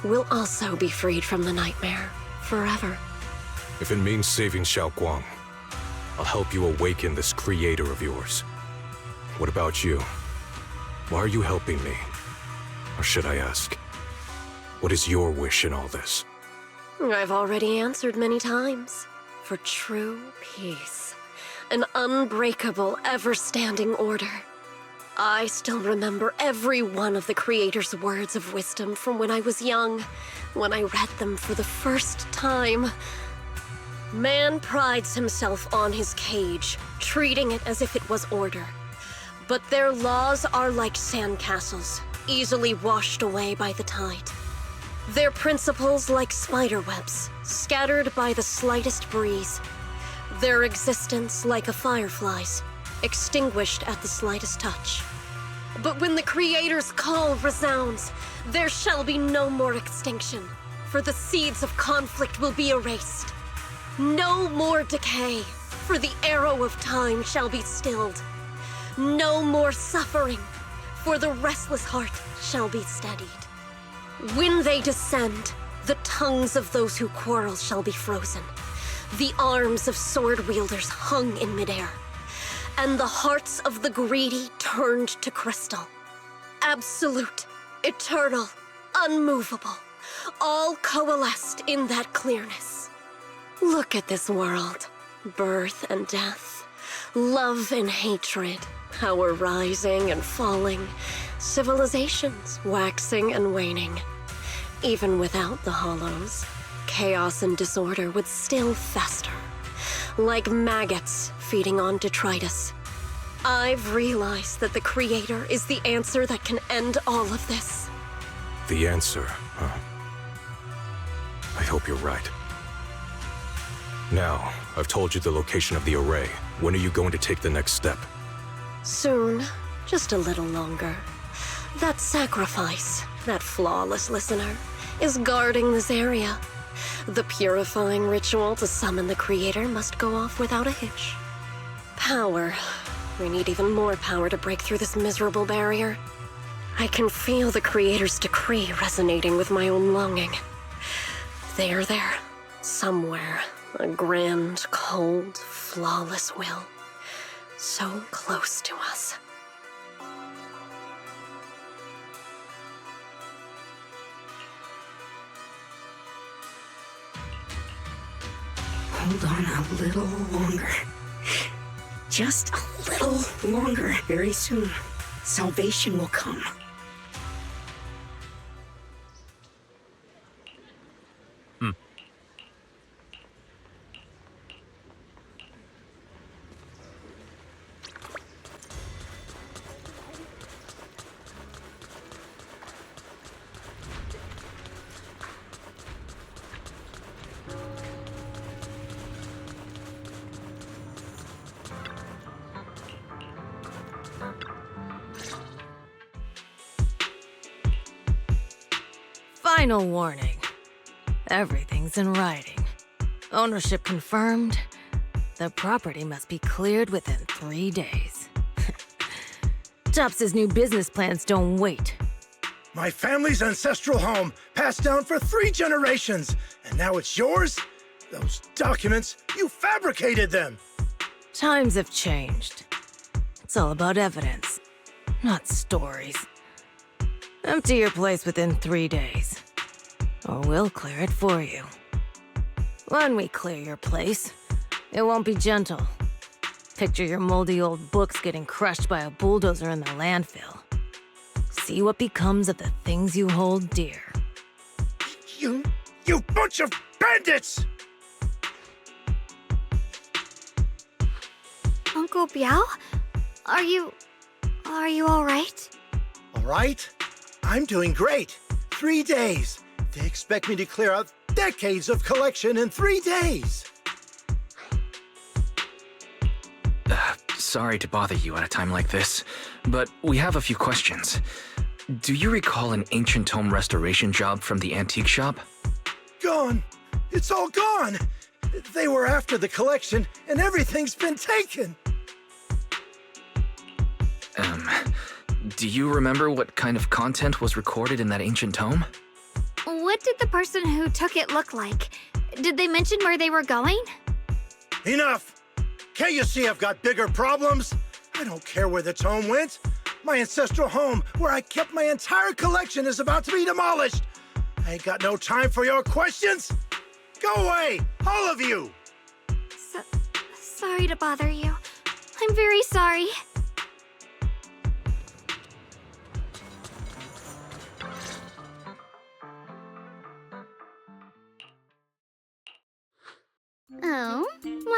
[SPEAKER 3] will also be freed from the nightmare forever.
[SPEAKER 4] If it means saving Xiaoguang, I'll help you awaken this creator of yours. What about you? Why are you helping me? Or should I ask, what is your wish in all this?
[SPEAKER 3] I've already answered many times. For true peace. An unbreakable, ever-standing order. I still remember every one of the Creator's words of wisdom from when I was young, when I read them for the first time. Man prides himself on his cage, treating it as if it was order. But their laws are like sandcastles, easily washed away by the tide. Their principles like spider webs, scattered by the slightest breeze. their existence like a firefly's, extinguished at the slightest touch. But when the Creator's call resounds, there shall be no more extinction, for the seeds of conflict will be erased. No more decay, for the arrow of time shall be stilled. No more suffering, for the restless heart shall be steadied. When they descend, the tongues of those who quarrel shall be frozen, the arms of sword wielders hung in midair, and the hearts of the greedy turned to crystal. Absolute, eternal, unmovable, all coalesced in that clearness. Look at this world. Birth and death, love and hatred, power rising and falling, civilizations waxing and waning. Even without the hollows, chaos and disorder would still fester, like maggots feeding on detritus. I've realized that the Creator is the answer that can end all of this.
[SPEAKER 4] The answer, huh? I hope you're right. Now, I've told you the location of the array. When are you going to take the next step?
[SPEAKER 3] Soon, just a little longer. That sacrifice, that flawless listener, is guarding this area. The purifying ritual to summon the Creator must go off without a hitch. Power. We need even more power to break through this miserable barrier. I can feel the Creator's decree resonating with my own longing. They are there, somewhere. A grand, cold, flawless will. So close to us.
[SPEAKER 13] Hold on a little longer. Just a little longer. Very soon, salvation will come.
[SPEAKER 14] Final warning. Everything's in writing. Ownership confirmed. The property must be cleared within 3 days. Tops's new business plans don't wait.
[SPEAKER 15] My family's ancestral home, passed down for 3 generations, and now it's yours? Those documents, you fabricated them!
[SPEAKER 14] Times have changed. It's all about evidence, not stories. Empty your place within 3 days, or we'll clear it for you. When we clear your place, it won't be gentle. Picture your moldy old books getting crushed by a bulldozer in the landfill. See what becomes of the things you hold dear.
[SPEAKER 15] You bunch of bandits!
[SPEAKER 5] Uncle Biao? Are you all right?
[SPEAKER 15] All right? I'm doing great. 3 days. They expect me to clear out decades of collection in 3 days.
[SPEAKER 2] Sorry to bother you at a time like this, but we have a few questions. Do you recall an ancient tome restoration job from the antique shop?
[SPEAKER 15] Gone. It's all gone. They were after the collection, and everything's been taken.
[SPEAKER 2] Do you remember what kind of content was recorded in that ancient tome?
[SPEAKER 5] What did the person who took it look like? Did they mention where they were going?
[SPEAKER 15] Enough! Can't you see I've got bigger problems? I don't care where the tome went. My ancestral home, where I kept my entire collection, is about to be demolished. I ain't got no time for your questions. Go away, all of you!
[SPEAKER 5] Sorry to bother you. I'm very sorry.
[SPEAKER 8] Oh,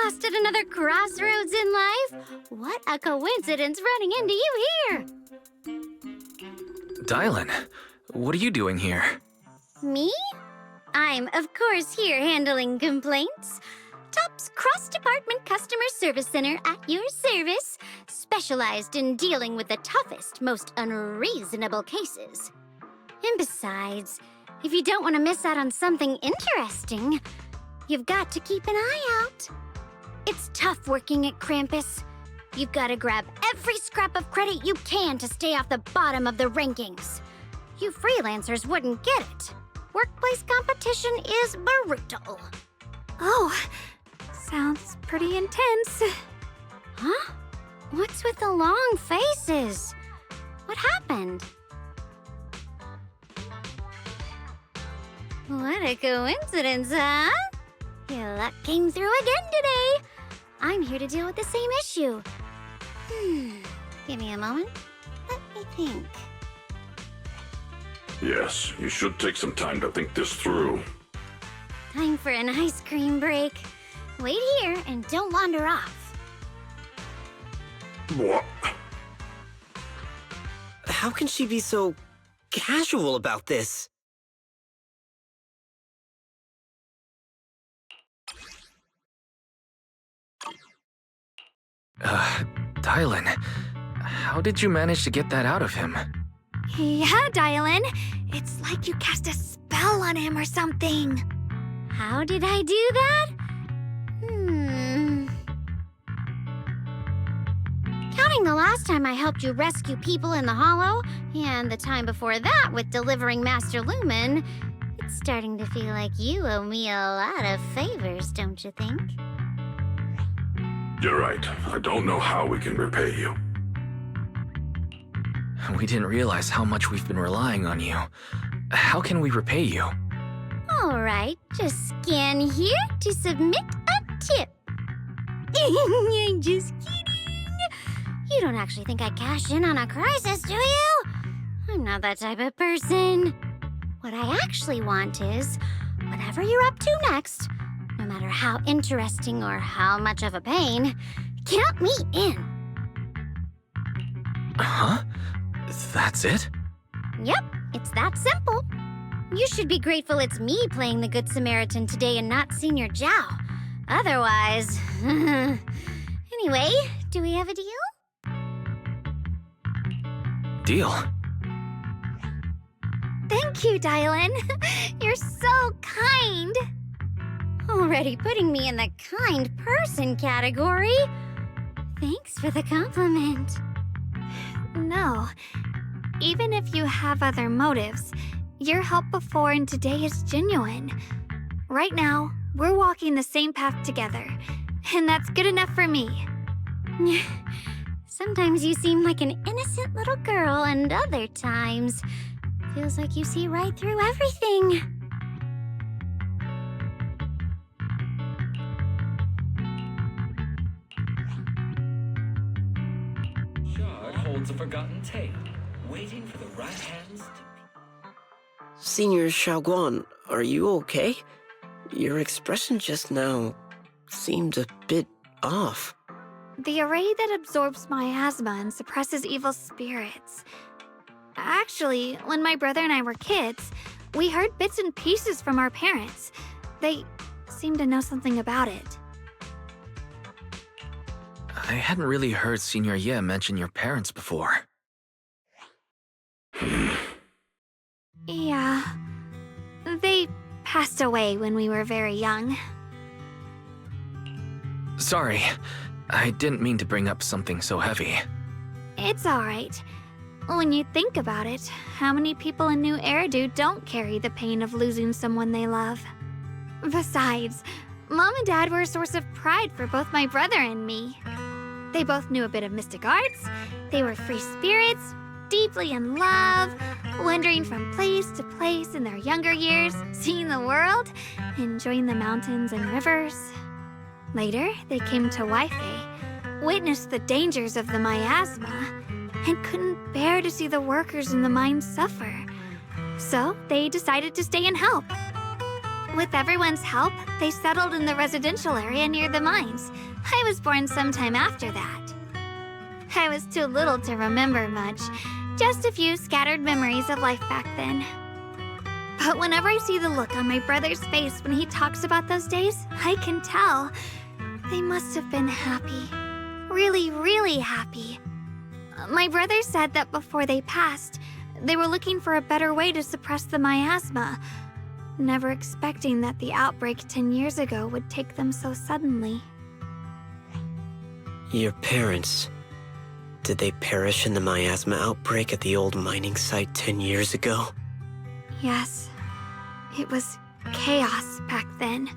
[SPEAKER 8] lost at another crossroads in life? What a coincidence running into you here!
[SPEAKER 2] Dylan, what are you doing here?
[SPEAKER 8] Me? I'm, of course, here handling complaints. TOPS cross-department customer service center at your service, specialized in dealing with the toughest, most unreasonable cases. And besides, if you don't want to miss out on something interesting, you've got to keep an eye out. It's tough working at Krampus. You've got to grab every scrap of credit you can to stay off the bottom of the rankings. You freelancers wouldn't get it. Workplace competition is brutal.
[SPEAKER 5] Oh, sounds pretty intense.
[SPEAKER 8] Huh? What's with the long faces? What happened? What a coincidence, huh? Your luck came through again today. I'm here to deal with the same issue. Give me a moment. Let me think.
[SPEAKER 11] Yes, you should take some time to think this through.
[SPEAKER 8] Time for an ice cream break. Wait here and don't wander off.
[SPEAKER 11] What?
[SPEAKER 10] How can she be so casual about this?
[SPEAKER 2] Dylan, how did you manage to get that out of him?
[SPEAKER 5] Yeah, Dylan. It's like you cast a spell on him or something.
[SPEAKER 8] How did I do that? Counting the last time I helped you rescue people in the Hollow, and the time before that with delivering Master Lumen, it's starting to feel like you owe me a lot of favors, don't you think?
[SPEAKER 11] You're right. I don't know how we can repay you.
[SPEAKER 2] We didn't realize how much we've been relying on you. How can we repay you?
[SPEAKER 8] All right, just scan here to submit a tip. I'm just kidding. You don't actually think I'd cash in on a crisis, do you? I'm not that type of person. What I actually want is, whatever you're up to next, no matter how interesting or how much of a pain, count me in.
[SPEAKER 2] Huh? That's it?
[SPEAKER 8] Yep, it's that simple. You should be grateful it's me playing the Good Samaritan today and not Senior Zhao. Otherwise... Anyway, do we have a deal?
[SPEAKER 2] Deal?
[SPEAKER 5] Thank you, Dylan. You're so kind.
[SPEAKER 8] Already putting me in the kind person category. Thanks for the compliment.
[SPEAKER 5] No. Even if you have other motives, your help before and today is genuine. Right now, we're walking the same path together, and that's good enough for me.
[SPEAKER 8] Sometimes you seem like an innocent little girl, and other times, feels like you see right through everything.
[SPEAKER 16] Shard holds a forgotten tale, waiting for the right hands to...
[SPEAKER 10] Senior Shiyuan, are you okay? Your expression just now seemed a bit off.
[SPEAKER 5] The array that absorbs miasma and suppresses evil spirits. Actually, when my brother and I were kids, we heard bits and pieces from our parents. They seemed to know something about it.
[SPEAKER 2] I hadn't really heard Senior Ye mention your parents before.
[SPEAKER 5] Yeah. They passed away when we were very young.
[SPEAKER 2] Sorry, I didn't mean to bring up something so heavy.
[SPEAKER 5] It's alright. When you think about it, how many people in New Eridu don't carry the pain of losing someone they love? Besides, Mom and Dad were a source of pride for both my brother and me. They both knew a bit of mystic arts, they were free spirits, deeply in love, wandering from place to place in their younger years, seeing the world, enjoying the mountains and rivers. Later, they came to Waifei, witnessed the dangers of the miasma, and couldn't bear to see the workers in the mines suffer. So they decided to stay and help. With everyone's help, they settled in the residential area near the mines. I was born sometime after that. I was too little to remember much, just a few scattered memories of life back then. But whenever I see the look on my brother's face when he talks about those days, I can tell. They must have been happy. Really, really happy. My brother said that before they passed, they were looking for a better way to suppress the miasma, never expecting that the outbreak 10 years ago would take them so suddenly.
[SPEAKER 10] Your parents, did they perish in the miasma outbreak at the old mining site 10 years ago?
[SPEAKER 5] Yes. It was chaos back then.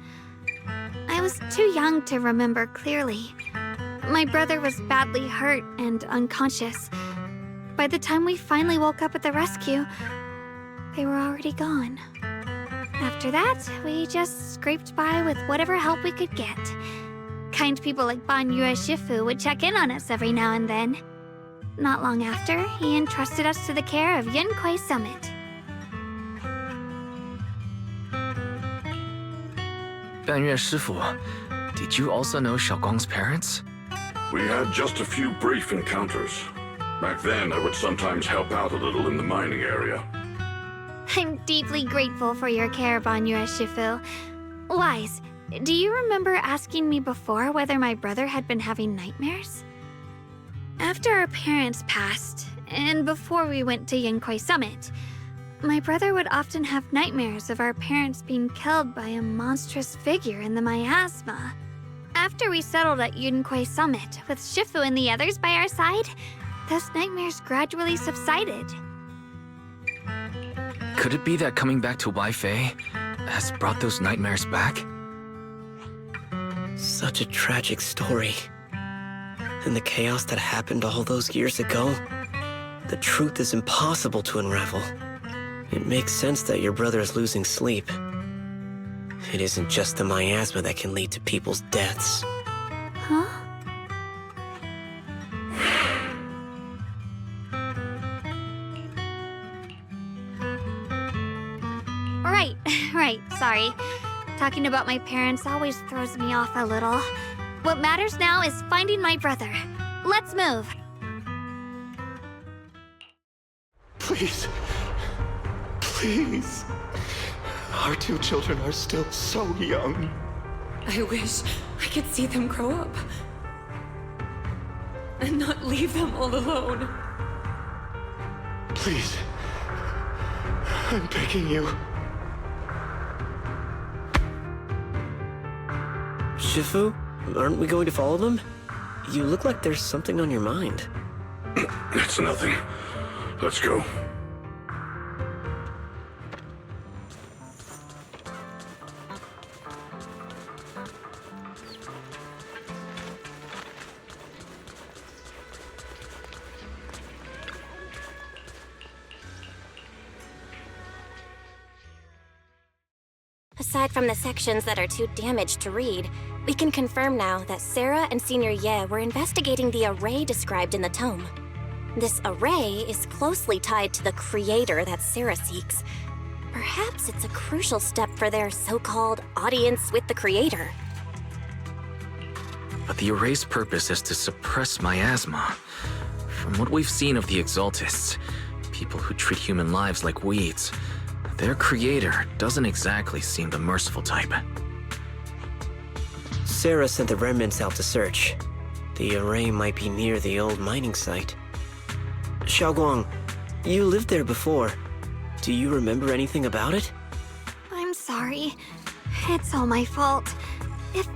[SPEAKER 5] I was too young to remember clearly. My brother was badly hurt and unconscious. By the time we finally woke up at the rescue, they were already gone. After that, we just scraped by with whatever help we could get. Kind people like Banyue Shifu would check in on us every now and then. Not long after, he entrusted us to the care of Yunquei Summit.
[SPEAKER 2] Banyue Shifu, did you also know Xiaoguang's parents?
[SPEAKER 11] We had just a few brief encounters. Back then, I would sometimes help out a little in the mining area.
[SPEAKER 5] I'm deeply grateful for your care, Banyue Shifu. Wise, do you remember asking me before whether my brother had been having nightmares? After our parents passed, and before we went to Yunquei Summit, my brother would often have nightmares of our parents being killed by a monstrous figure in the miasma. After we settled at Yunquei Summit, with Shifu and the others by our side, those nightmares gradually subsided.
[SPEAKER 2] Could it be that coming back to Waifei has brought those nightmares back?
[SPEAKER 10] Such a tragic story. And the chaos that happened all those years ago, the truth is impossible to unravel. It makes sense that your brother is losing sleep. It isn't just the miasma that can lead to people's deaths.
[SPEAKER 5] Huh? Right, sorry. Talking about my parents always throws me off a little. What matters now is finding my brother. Let's move.
[SPEAKER 17] Please. Please. Our two children are still so young.
[SPEAKER 18] I wish I could see them grow up. And not leave them all alone.
[SPEAKER 17] Please. I'm begging you.
[SPEAKER 10] Shifu, aren't we going to follow them? You look like there's something on your mind.
[SPEAKER 11] It's nothing. Let's go.
[SPEAKER 6] Aside from the sections that are too damaged to read, we can confirm now that Sarah and Senior Ye were investigating the array described in the tome. This array is closely tied to the creator that Sarah seeks. Perhaps it's a crucial step for their so-called audience with the creator.
[SPEAKER 2] But the array's purpose is to suppress miasma. From what we've seen of the Exaltists, people who treat human lives like weeds, their creator doesn't exactly seem the merciful type.
[SPEAKER 10] Sarah sent the remnants out to search. The array might be near the old mining site. Xiaoguang, you lived there before. Do you remember anything about it?
[SPEAKER 5] I'm sorry. It's all my fault. If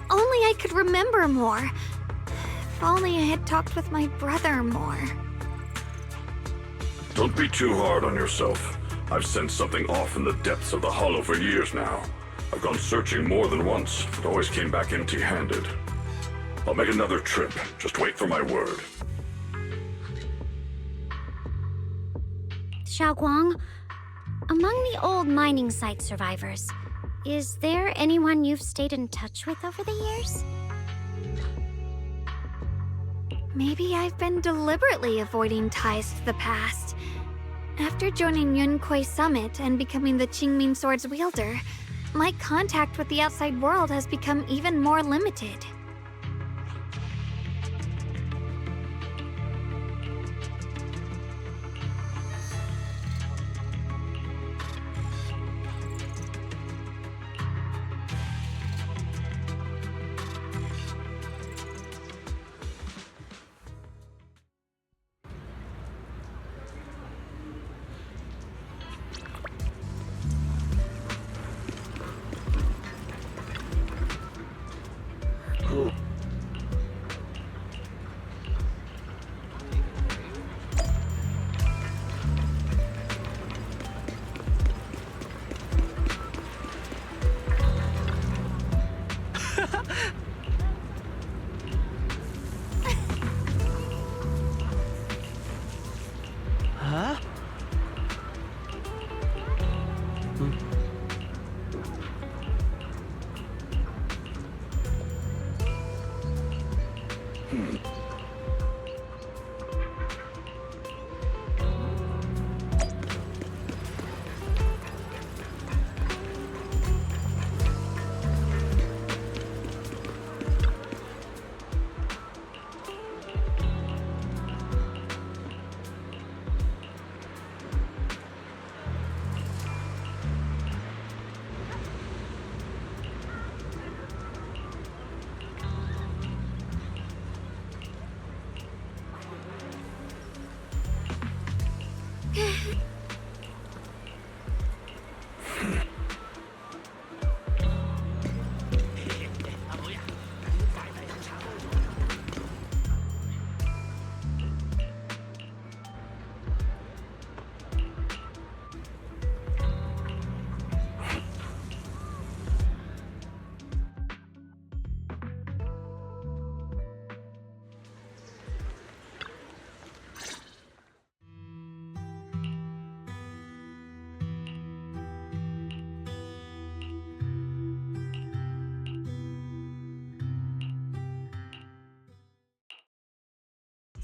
[SPEAKER 5] only I could remember more. If only I had talked with my brother more.
[SPEAKER 11] Don't be too hard on yourself. I've sensed something off in the depths of the hollow for years now. I've gone searching more than once, but always came back empty-handed. I'll make another trip. Just wait for my word.
[SPEAKER 8] Xiaoguang, among the old mining site survivors, is there anyone you've stayed in touch with over the years?
[SPEAKER 5] Maybe I've been deliberately avoiding ties to the past. After joining Yunquei Summit and becoming the Qingming Sword's wielder, my contact with the outside world has become even more limited.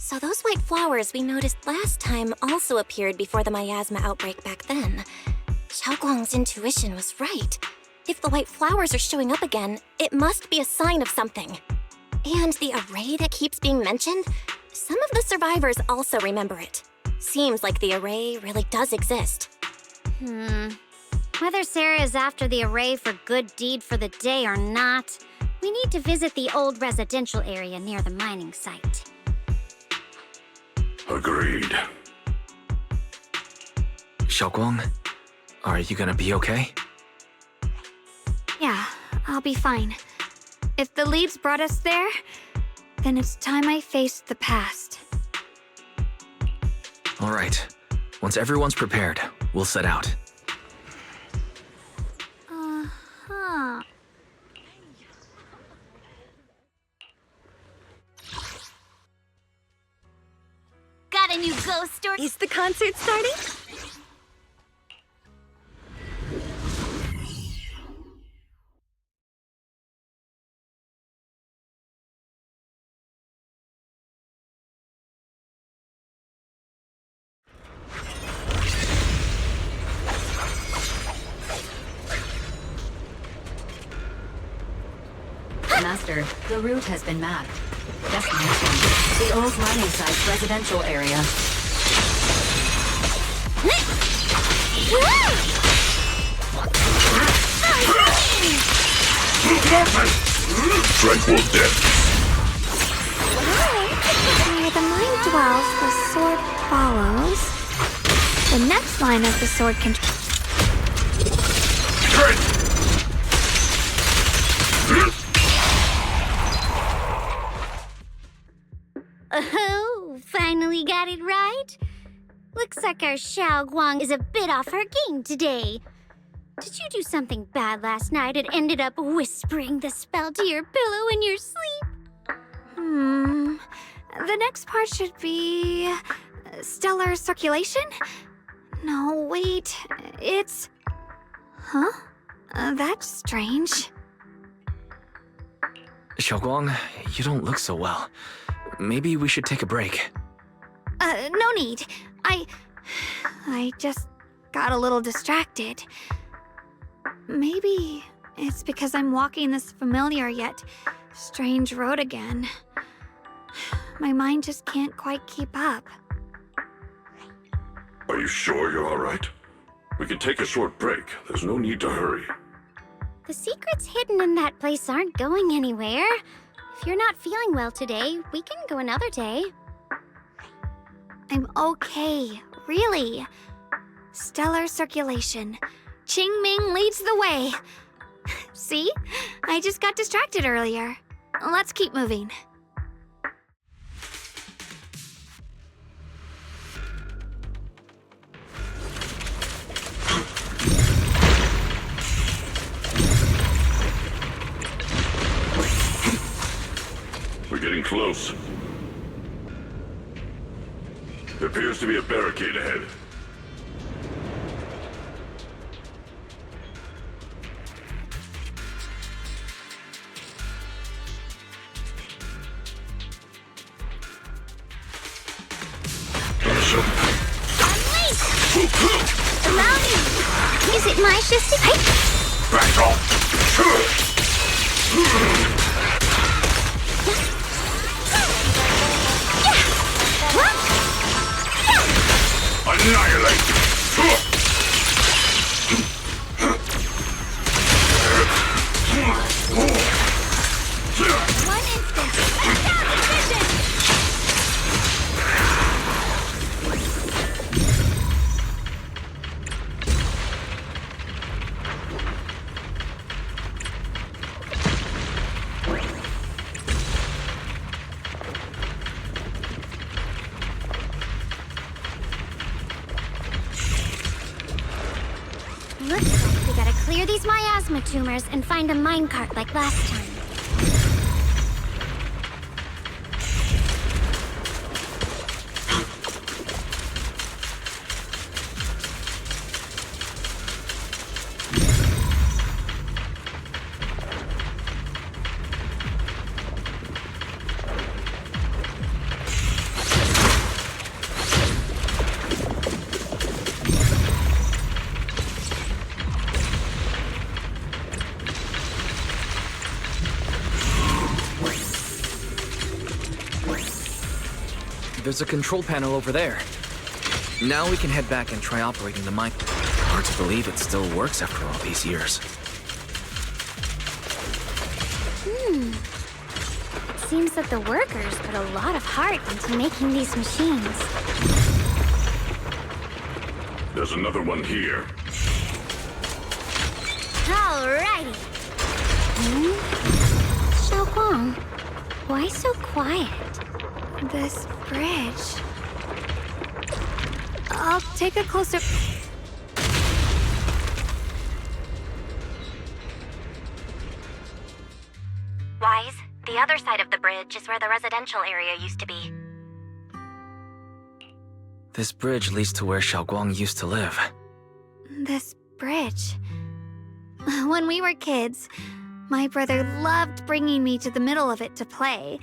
[SPEAKER 6] So those white flowers we noticed last time also appeared before the miasma outbreak back then. Xiaoguang's intuition was right. If the white flowers are showing up again, it must be a sign of something. And the array that keeps being mentioned? Some of the survivors also remember it. Seems like the array really does exist.
[SPEAKER 8] Whether Sarah is after the array for good deed for the day or not, we need to visit the old residential area near the mining site.
[SPEAKER 11] Agreed.
[SPEAKER 2] Xiaoguang, are you gonna be okay?
[SPEAKER 5] Yeah, I'll be fine. If the leads brought us there, then it's time I faced the past.
[SPEAKER 2] All right. Once everyone's prepared, we'll set out.
[SPEAKER 8] Got a new ghost story? Is the concert starting?
[SPEAKER 1] Master, the route has been mapped. Destination: the old mining site's residential area.
[SPEAKER 11] Tranquil death.
[SPEAKER 5] Where the mind dwells, the sword follows. The next line of the sword can...
[SPEAKER 8] Oh, finally got it right. Looks like our Xiaoguang is a bit off her game today. Did you do something bad last night and ended up whispering the spell to your pillow in your sleep?
[SPEAKER 5] The next part should be... stellar circulation? No, wait. It's... Huh? That's strange.
[SPEAKER 2] Xiaoguang, you don't look so well. Maybe we should take a break.
[SPEAKER 5] No need. I just got a little distracted. Maybe it's because I'm walking this familiar yet strange road again. My mind just can't quite keep up.
[SPEAKER 11] Are you sure you're all right? We can take a short break. There's no need to hurry.
[SPEAKER 8] The secrets hidden in that place aren't going anywhere. If you're not feeling well today, we can go another day.
[SPEAKER 5] I'm okay, really. Stellar circulation. Qingming leads the way. See? I just got distracted earlier. Let's keep moving.
[SPEAKER 11] We're getting close. There appears to be a barricade ahead.
[SPEAKER 8] Allow me! Is it my shift?
[SPEAKER 11] Back off! Annihilate!
[SPEAKER 8] One instant! Attack position! Looks like we gotta clear these miasma tumors and find a minecart like last time.
[SPEAKER 2] There's a control panel over there. Now we can head back and try operating the mine. Hard to believe it still works after all these years.
[SPEAKER 8] It seems that the workers put a lot of heart into making these machines.
[SPEAKER 11] There's another one here.
[SPEAKER 8] Alrighty. Xiaoguang, why so quiet?
[SPEAKER 5] This bridge. I'll take a closer...
[SPEAKER 6] Wise, the other side of the bridge is where the residential area used to be.
[SPEAKER 2] This bridge leads to where Xiaoguang used to live.
[SPEAKER 5] This bridge. When we were kids, my brother loved bringing me to the middle of it to play.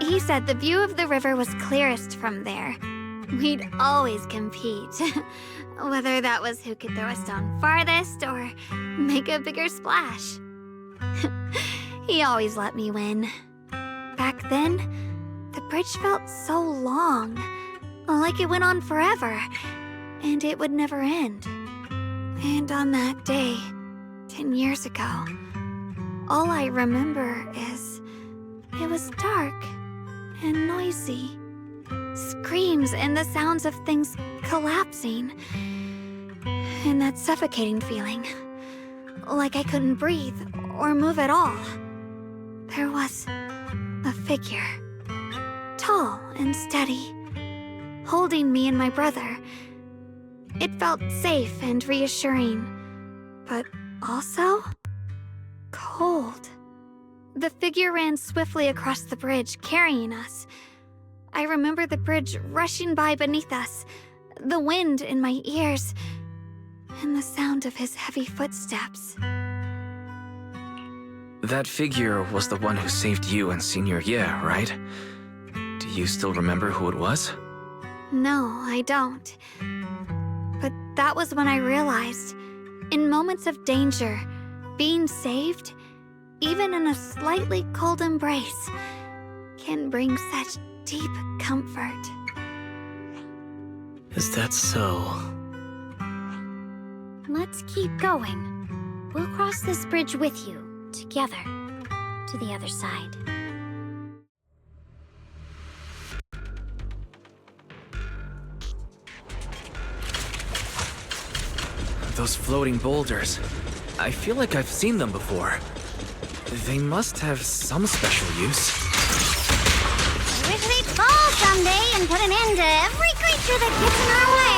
[SPEAKER 5] He said the view of the river was clearest from there. We'd always compete. Whether that was who could throw a stone farthest or make a bigger splash. He always let me win. Back then, the bridge felt so long. Like it went on forever, and it would never end. And on that day, 10 years ago, all I remember is it was dark and noisy. Screams and the sounds of things collapsing. And that suffocating feeling. Like I couldn't breathe or move at all. There was a figure. Tall and steady. Holding me and my brother. It felt safe and reassuring, but also cold. The figure ran swiftly across the bridge, carrying us. I remember the bridge rushing by beneath us, the wind in my ears, and the sound of his heavy footsteps.
[SPEAKER 2] That figure was the one who saved you and Senior Ye, right? Do you still remember who it was?
[SPEAKER 5] No, I don't. But that was when I realized, in moments of danger, being saved, even in a slightly cold embrace, can bring such deep comfort.
[SPEAKER 10] Is that so?
[SPEAKER 8] Let's keep going. We'll cross this bridge with you, together, to the other side.
[SPEAKER 2] Those floating boulders. I feel like I've seen them before. They must have some special use.
[SPEAKER 8] I wish they'd fall someday and put an end to every creature that gets in our way.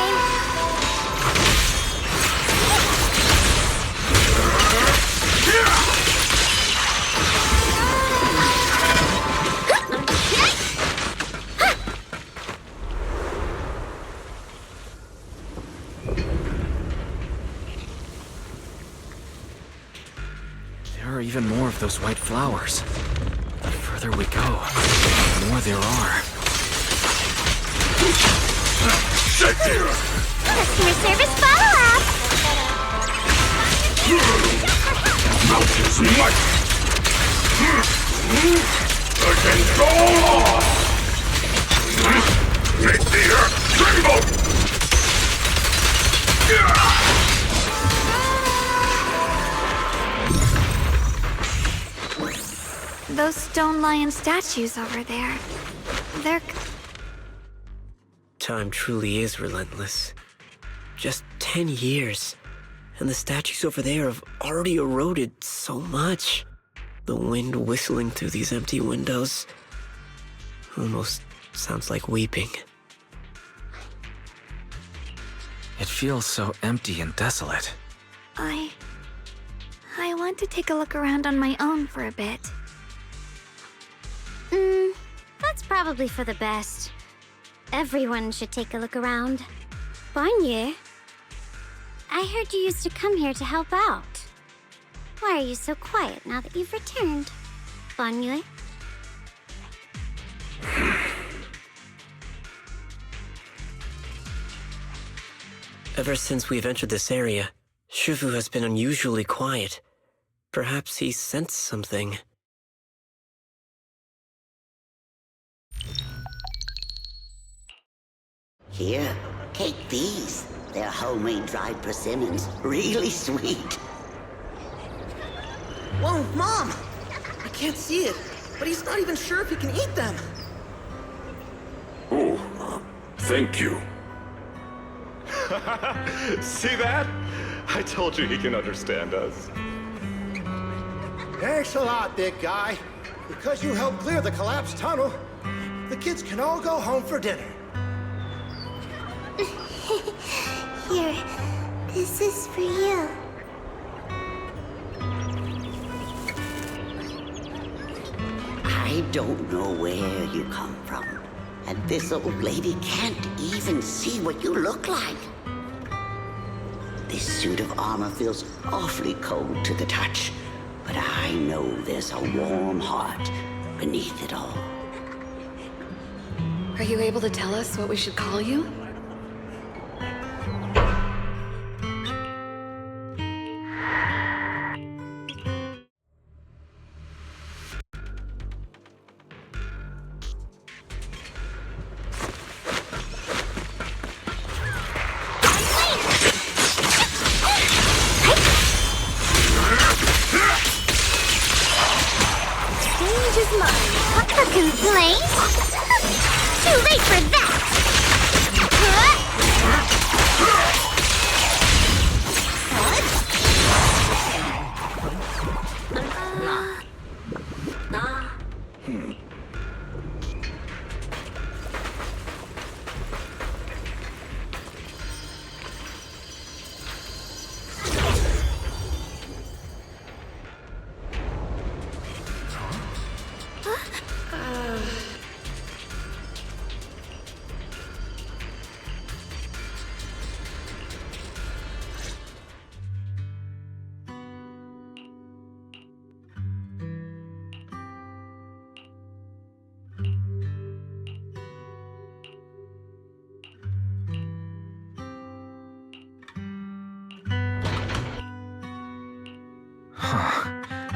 [SPEAKER 2] There are even more of those white flowers. The further we go, the more there are.
[SPEAKER 8] Customer service follow-up!
[SPEAKER 11] Mountain's might! Against all odds! Make the earth tremble!
[SPEAKER 5] Those stone lion statues over there, they're...
[SPEAKER 10] Time truly is relentless. Just 10 years, and the statues over there have already eroded so much. The wind whistling through these empty windows almost sounds like weeping.
[SPEAKER 2] It feels so empty and desolate.
[SPEAKER 5] I want to take a look around on my own for a bit.
[SPEAKER 8] That's probably for the best. Everyone should take a look around. Banye, I heard you used to come here to help out. Why are you so quiet now that you've returned, Banye?
[SPEAKER 10] Ever since we've entered this area, Shifu has been unusually quiet. Perhaps he sensed something. —
[SPEAKER 19] Here, take these. They're homemade dried persimmons. Really sweet.
[SPEAKER 10] Whoa, Mom! I can't see it, but he's not even sure if he can eat them.
[SPEAKER 11] Oh, thank you.
[SPEAKER 17] See that? I told you he can understand us.
[SPEAKER 15] Thanks a lot, big guy. Because you helped clear the collapsed tunnel, the kids can all go home for dinner.
[SPEAKER 12] Here, this is for you.
[SPEAKER 19] I don't know where you come from. And this old lady can't even see what you look like. This suit of armor feels awfully cold to the touch, but I know there's a warm heart beneath it all.
[SPEAKER 18] Are you able to tell us what we should call you?
[SPEAKER 8] Stage is mine. A complaint? Too late for that!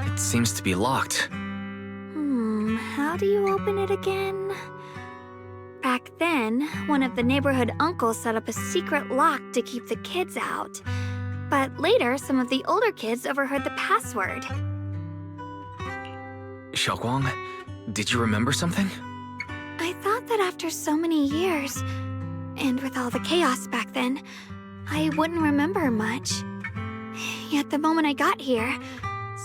[SPEAKER 2] It seems to be locked.
[SPEAKER 5] How do you open it again? Back then, one of the neighborhood uncles set up a secret lock to keep the kids out. But later, some of the older kids overheard the password.
[SPEAKER 2] Xiaoguang, did you remember something?
[SPEAKER 5] I thought that after so many years, and with all the chaos back then, I wouldn't remember much. Yet the moment I got here,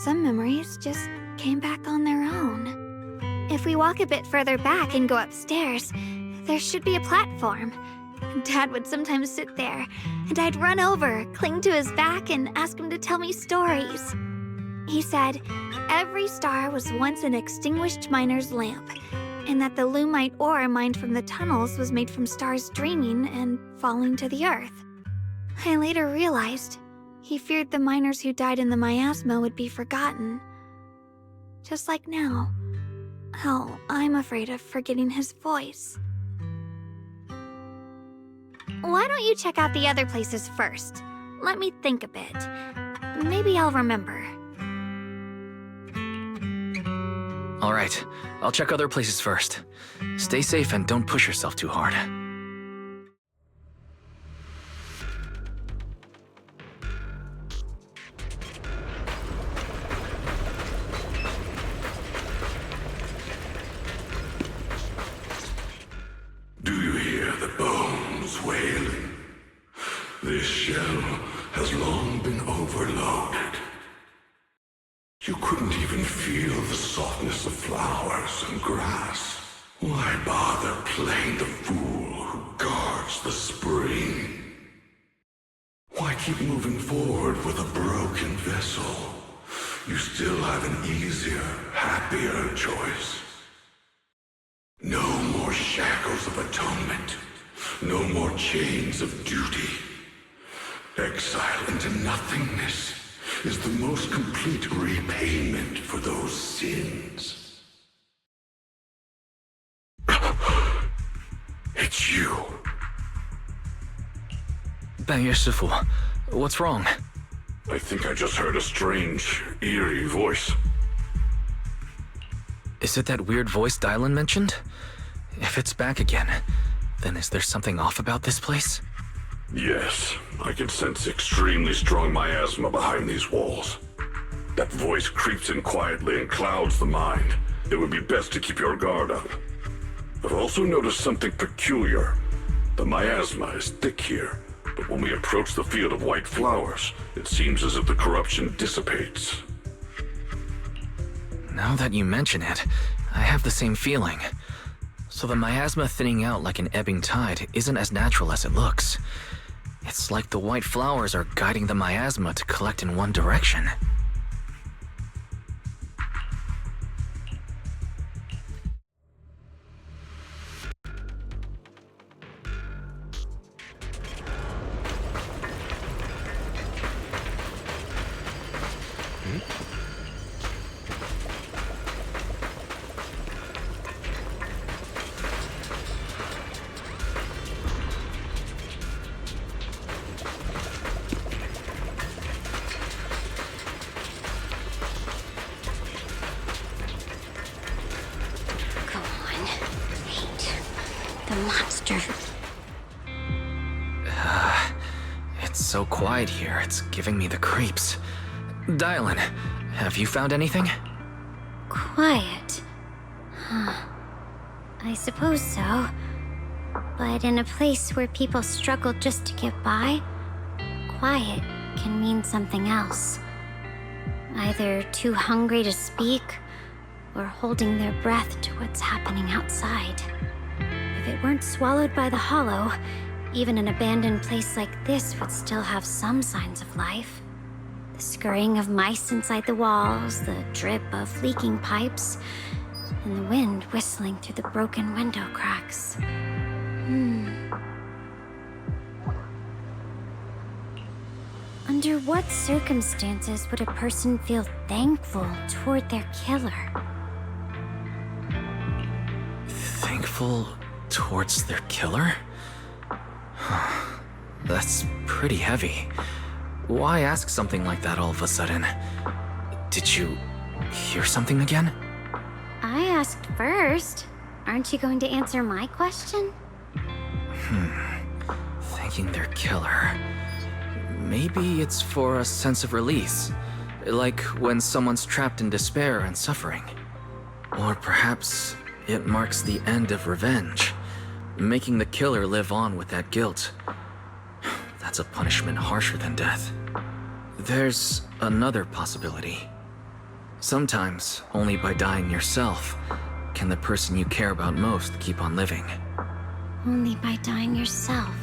[SPEAKER 5] some memories just came back on their own. If we walk a bit further back and go upstairs, there should be a platform. Dad would sometimes sit there, and I'd run over, cling to his back, and ask him to tell me stories. He said every star was once an extinguished miner's lamp, and that the lumite ore mined from the tunnels was made from stars dreaming and falling to the earth. I later realized he feared the miners who died in the miasma would be forgotten. Just like now, how I'm afraid of forgetting his voice. Why don't you check out the other places first? Let me think a bit. Maybe I'll remember.
[SPEAKER 2] All right, I'll check other places first. Stay safe and don't push yourself too hard.
[SPEAKER 11] Do you hear the bones wailing? This shell has long been overloaded. You couldn't even feel the softness of flowers and grass. Why bother playing the fool who guards the spring? Why keep moving forward with a broken vessel? You still have an easier, happier choice. No more shackles of atonement. No more chains of duty. Exile into nothingness is the most complete repayment for those sins. It's you.
[SPEAKER 2] Banyue Shifu, what's wrong?
[SPEAKER 11] I think I just heard a strange, eerie voice.
[SPEAKER 2] Is it that weird voice Dylan mentioned? If it's back again, Then is there something off about this place?
[SPEAKER 11] Yes, I can sense extremely strong miasma behind these walls. That voice creeps in quietly and clouds the mind. It would be best to keep your guard up. I've also noticed something peculiar. The miasma is thick here, but when we approach the field of white flowers, it seems as if the corruption dissipates.
[SPEAKER 2] Now that you mention it, I have the same feeling. So the miasma thinning out like an ebbing tide isn't as natural as it looks. It's like the white flowers are guiding the miasma to collect in one direction.
[SPEAKER 8] The monster.
[SPEAKER 2] It's so quiet here, it's giving me the creeps. Dylan, have you found anything?
[SPEAKER 8] Quiet. Huh. I suppose so. But in a place where people struggle just to get by, quiet can mean something else. Either too hungry to speak, or holding their breath to what's happening outside. If it weren't swallowed by the hollow, even an abandoned place like this would still have some signs of life. The scurrying of mice inside the walls, the drip of leaking pipes, and the wind whistling through the broken window cracks. Under what circumstances would a person feel thankful toward their killer?
[SPEAKER 2] Thankful towards their killer? That's pretty heavy. Why ask something like that all of a sudden? Did you hear something again?
[SPEAKER 8] I asked first. Aren't you going to answer my question?
[SPEAKER 2] Thanking their killer. Maybe it's for a sense of release. Like when someone's trapped in despair and suffering. Or perhaps it marks the end of revenge, making the killer live on with that guilt. That's a punishment harsher than death. There's another possibility. Sometimes, only by dying yourself, can the person you care about most keep on living.
[SPEAKER 8] Only by dying yourself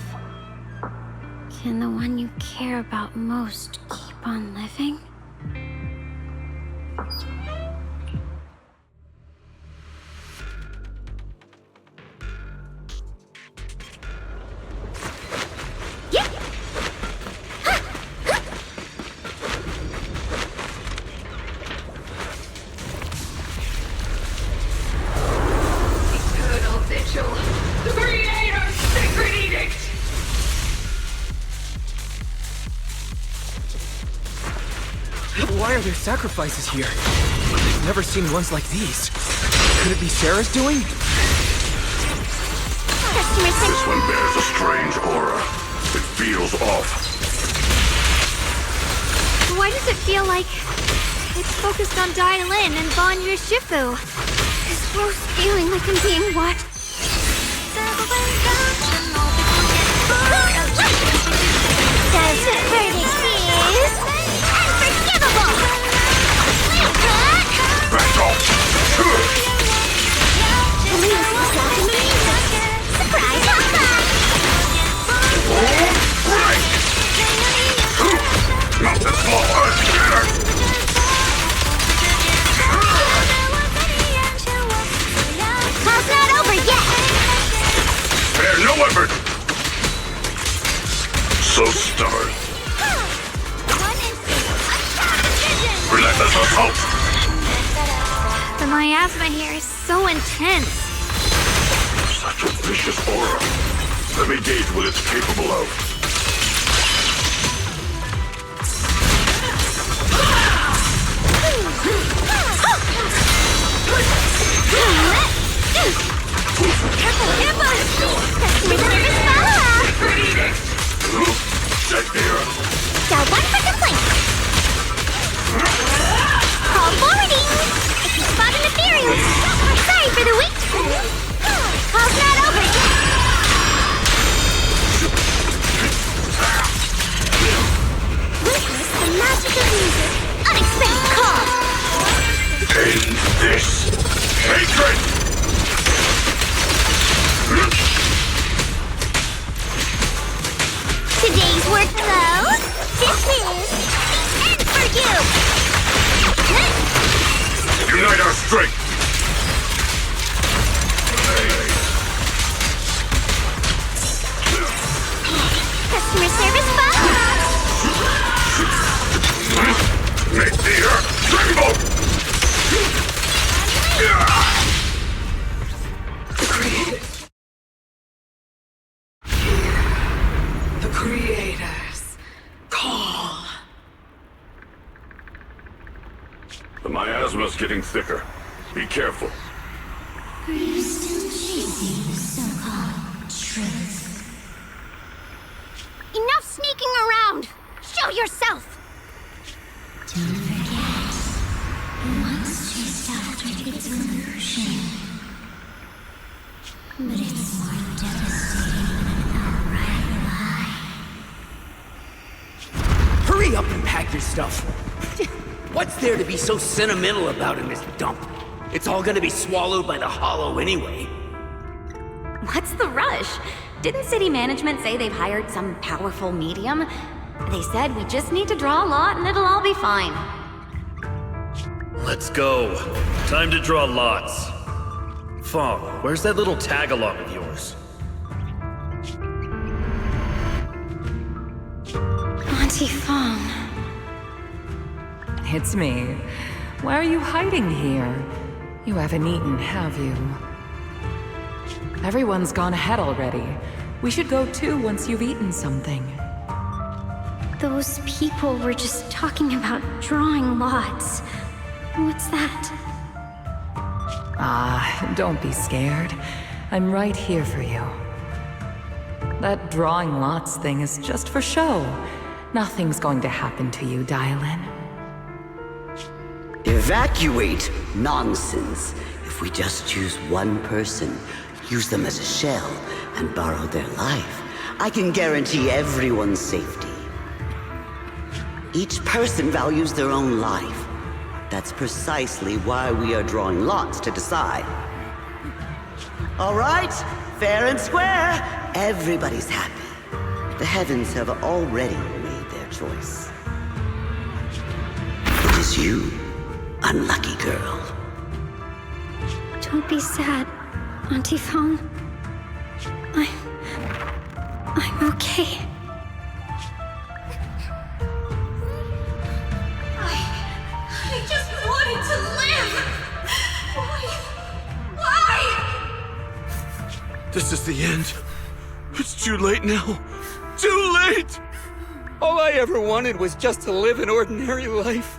[SPEAKER 8] can the one you care about most keep on living?
[SPEAKER 18] Eternal vigil. The Creator's sacred edict.
[SPEAKER 2] Why are there sacrifices here? I've never seen ones like these. Could it be Sarah's doing?
[SPEAKER 11] This one bears a strange aura. It feels off.
[SPEAKER 5] Why does it feel like it's focused on Dylan and Bon Shifu? This gross feeling like I'm being watched.
[SPEAKER 8] Does it hurt it is unforgivable!
[SPEAKER 11] Back off!
[SPEAKER 8] Surprise hostile!
[SPEAKER 11] Not this far, scared!
[SPEAKER 8] Call's not over yet!
[SPEAKER 11] Spare no effort! So stubborn. Relentless assault!
[SPEAKER 5] The miasma here is so intense.
[SPEAKER 11] Such a vicious aura. Let me gauge what it's capable of.
[SPEAKER 8] Careful, ambush! Customer
[SPEAKER 11] this hatred!
[SPEAKER 12] Today's work closed. This is the end for you.
[SPEAKER 11] Unite our strength!
[SPEAKER 12] Customer service bug.
[SPEAKER 11] Make the earth tremble!
[SPEAKER 18] The creators call.
[SPEAKER 11] The miasma's getting thicker. Be careful.
[SPEAKER 12] Are you still chasing the so-called truth? Enough sneaking around! Show yourself! Don't forget, you once chased after its illusion. But it's more devastating than an outright lie.
[SPEAKER 20] Hurry up and pack your stuff. What's there to be so sentimental about in this dump? It's all gonna be swallowed by the hollow anyway.
[SPEAKER 1] What's the rush? Didn't city management say they've hired some powerful medium? They said we just need to draw a lot and it'll all be fine.
[SPEAKER 21] Let's go. Time to draw lots. Fong, where's that little tag-along of yours?
[SPEAKER 22] Auntie Fong.
[SPEAKER 23] It's me. Why are you hiding here? You haven't eaten, have you? Everyone's gone ahead already. We should go too once you've eaten something.
[SPEAKER 22] Those people were just talking about drawing lots. What's that?
[SPEAKER 23] Ah, don't be scared. I'm right here for you. That drawing lots thing is just for show. Nothing's going to happen to you, Dylan.
[SPEAKER 19] Evacuate? Nonsense. If we just choose one person, use them as a shell, and borrow their life, I can guarantee everyone's safety. Each person values their own life. That's precisely why we are drawing lots to decide. All right, fair and square. Everybody's happy. The heavens have already made their choice. It is you, unlucky girl.
[SPEAKER 22] Don't be sad, Auntie Fong. I'm okay.
[SPEAKER 18] I just wanted to live! Why?
[SPEAKER 17] This is the end. It's too late now. Too late!
[SPEAKER 20] All I ever wanted was just to live an ordinary life.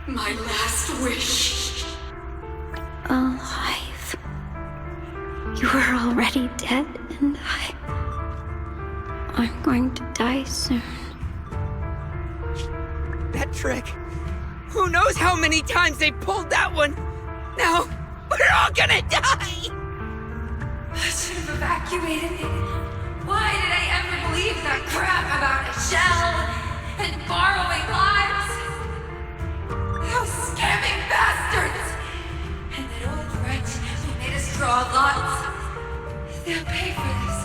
[SPEAKER 18] My last wish.
[SPEAKER 22] Alive. You were already dead, and I'm going to die soon.
[SPEAKER 20] That trick. Who knows how many times they pulled that one? Now, we're all gonna die!
[SPEAKER 18] I should have evacuated it. Why did I ever believe that crap about a shell and borrowing lives? Those scamming bastards! And that old wretch who made us draw lots. They'll pay for this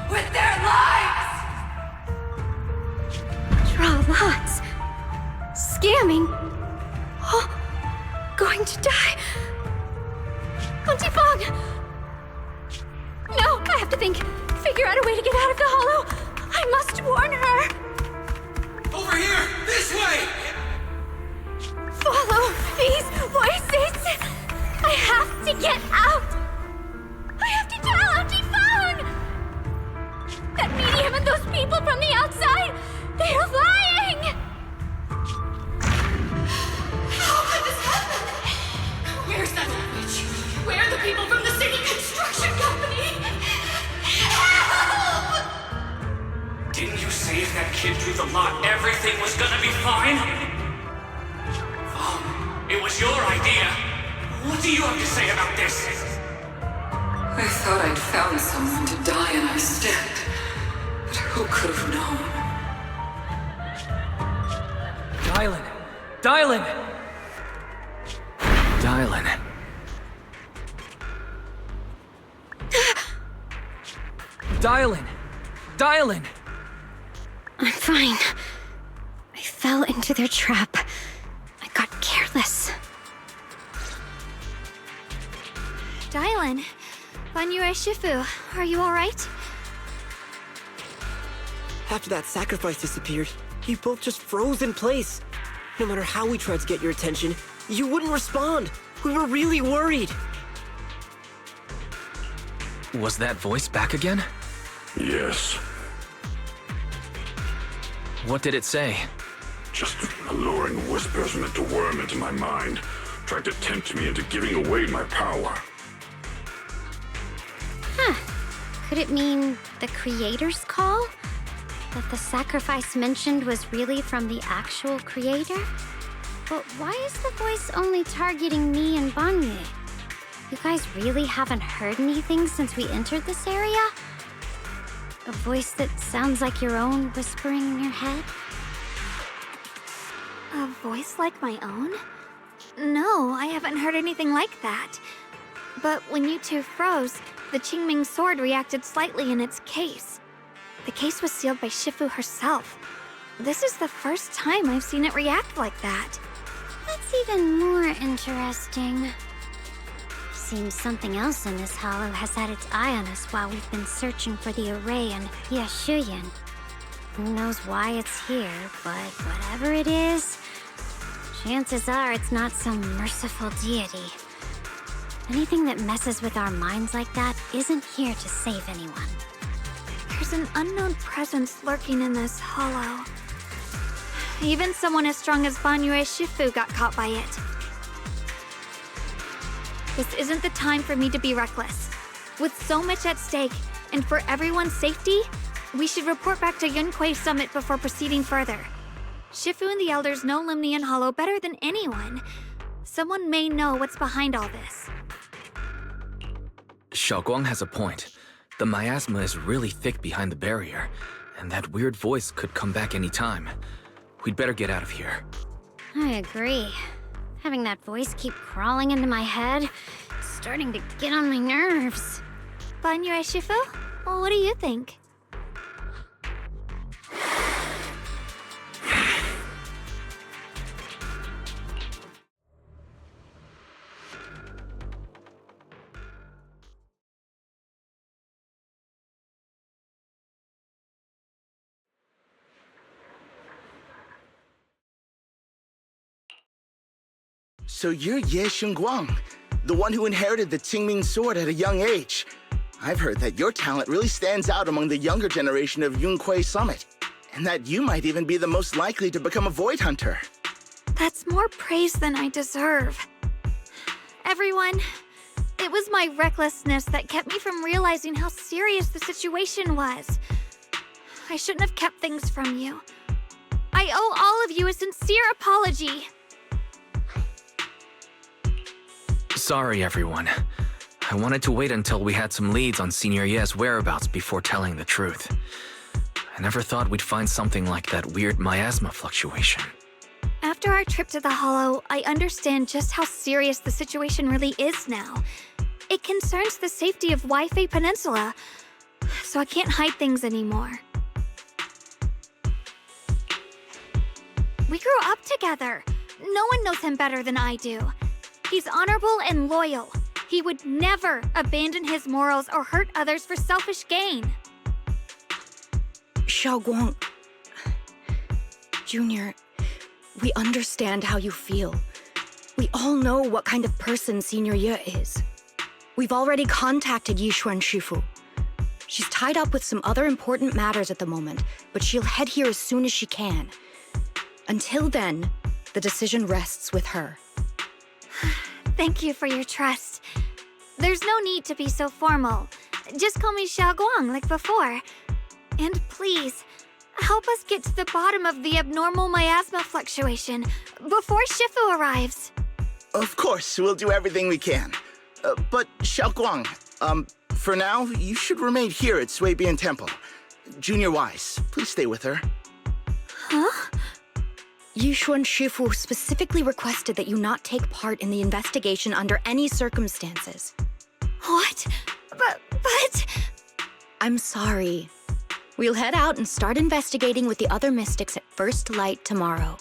[SPEAKER 18] with their lives!
[SPEAKER 22] Draw lots. Scamming. Oh, going to die. Auntie Fong! No, I have to think. Figure out a way to get out of the hollow. I must warn her.
[SPEAKER 18] Over here! This way!
[SPEAKER 22] Follow these voices. I have to get out. I have to tell Auntie Fong. That medium and those people from the outside, they're lying.
[SPEAKER 18] How could this happen? Where's that witch? Where are the people from the city construction company? Help!
[SPEAKER 24] Didn't you say if that kid drew the lot, everything was gonna be fine? It was your idea. What do you have to say about this?
[SPEAKER 18] I thought I'd found someone to die in our stead. But who could have known?
[SPEAKER 20] Dylan! Dylan!
[SPEAKER 2] Dylan. Dylan! Dylan!
[SPEAKER 8] I'm fine. I fell into their trap. I got careless.
[SPEAKER 5] Dylan, Banyue Shifu, are you alright?
[SPEAKER 10] After that sacrifice disappeared, you both just froze in place. No matter how we tried to get your attention, you wouldn't respond. We were really worried.
[SPEAKER 2] Was that voice back again?
[SPEAKER 11] Yes.
[SPEAKER 2] What did it say?
[SPEAKER 11] Just alluring whispers meant to worm into my mind, tried to tempt me into giving away my power.
[SPEAKER 8] Huh. Could it mean the creator's call? That the sacrifice mentioned was really from the actual creator? But why is the voice only targeting me and Banyue? You guys really haven't heard anything since we entered this area? A voice that sounds like your own whispering in your head?
[SPEAKER 5] A voice like my own? No, I haven't heard anything like that. But when you two froze, the Qingming sword reacted slightly in its case. The case was sealed by Shifu herself. This is the first time I've seen it react like that.
[SPEAKER 8] That's even more interesting. Seems something else in this hollow has had its eye on us while we've been searching for the array in Shiyuan. Who knows why it's here, but whatever it is, chances are it's not some merciful deity. Anything that messes with our minds like that isn't here to save anyone.
[SPEAKER 5] There's an unknown presence lurking in this hollow. Even someone as strong as Banyue Shifu got caught by it. This isn't the time for me to be reckless. With so much at stake, and for everyone's safety, we should report back to Yunquei Summit before proceeding further. Shifu and the Elders know Limnian Hollow better than anyone. Someone may know what's behind all this.
[SPEAKER 2] Xiaoguang has a point. The miasma is really thick behind the barrier, and that weird voice could come back any time. We'd better get out of here.
[SPEAKER 8] I agree. Having that voice keep crawling into my head, it's starting to get on my nerves.
[SPEAKER 5] Banyue Shifu? Well, what do you think?
[SPEAKER 3] So you're Ye Xingguang, the one who inherited the Qingming sword at a young age. I've heard that your talent really stands out among the younger generation of Yunquei Summit, and that you might even be the most likely to become a Void Hunter.
[SPEAKER 5] That's more praise than I deserve. Everyone, it was my recklessness that kept me from realizing how serious the situation was. I shouldn't have kept things from you. I owe all of you a sincere apology.
[SPEAKER 2] Sorry, everyone. I wanted to wait until we had some leads on Senior Ye's whereabouts before telling the truth. I never thought we'd find something like that weird miasma fluctuation.
[SPEAKER 5] After our trip to the Hollow, I understand just how serious the situation really is now. It concerns the safety of Waifei Peninsula, so I can't hide things anymore. We grew up together. No one knows him better than I do. He's honorable and loyal. He would never abandon his morals or hurt others for selfish gain.
[SPEAKER 4] Xiaoguang, Junior, we understand how you feel. We all know what kind of person Senior Ye is. We've already contacted Yishuan Shifu. She's tied up with some other important matters at the moment, but she'll head here as soon as she can. Until then, the decision rests with her.
[SPEAKER 5] Thank you for your trust. There's no need to be so formal. Just call me Xiaoguang like before. And please, help us get to the bottom of the abnormal miasma fluctuation before Shifu arrives.
[SPEAKER 3] Of course, we'll do everything we can. But Xiaoguang, for now, you should remain here at Suibian Temple. Junior Wise, please stay with her.
[SPEAKER 5] Huh?
[SPEAKER 4] Yushuan Shifu specifically requested that you not take part in the investigation under any circumstances.
[SPEAKER 22] What? But...
[SPEAKER 4] I'm sorry. We'll head out and start investigating with the other mystics at first light tomorrow.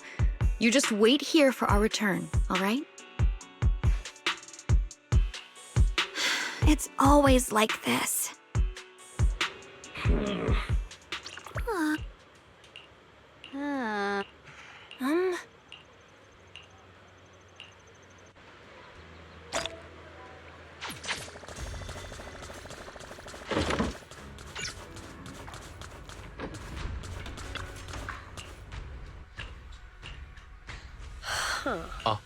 [SPEAKER 4] You just wait here for our return, all right?
[SPEAKER 5] It's always like this.
[SPEAKER 2] Oh.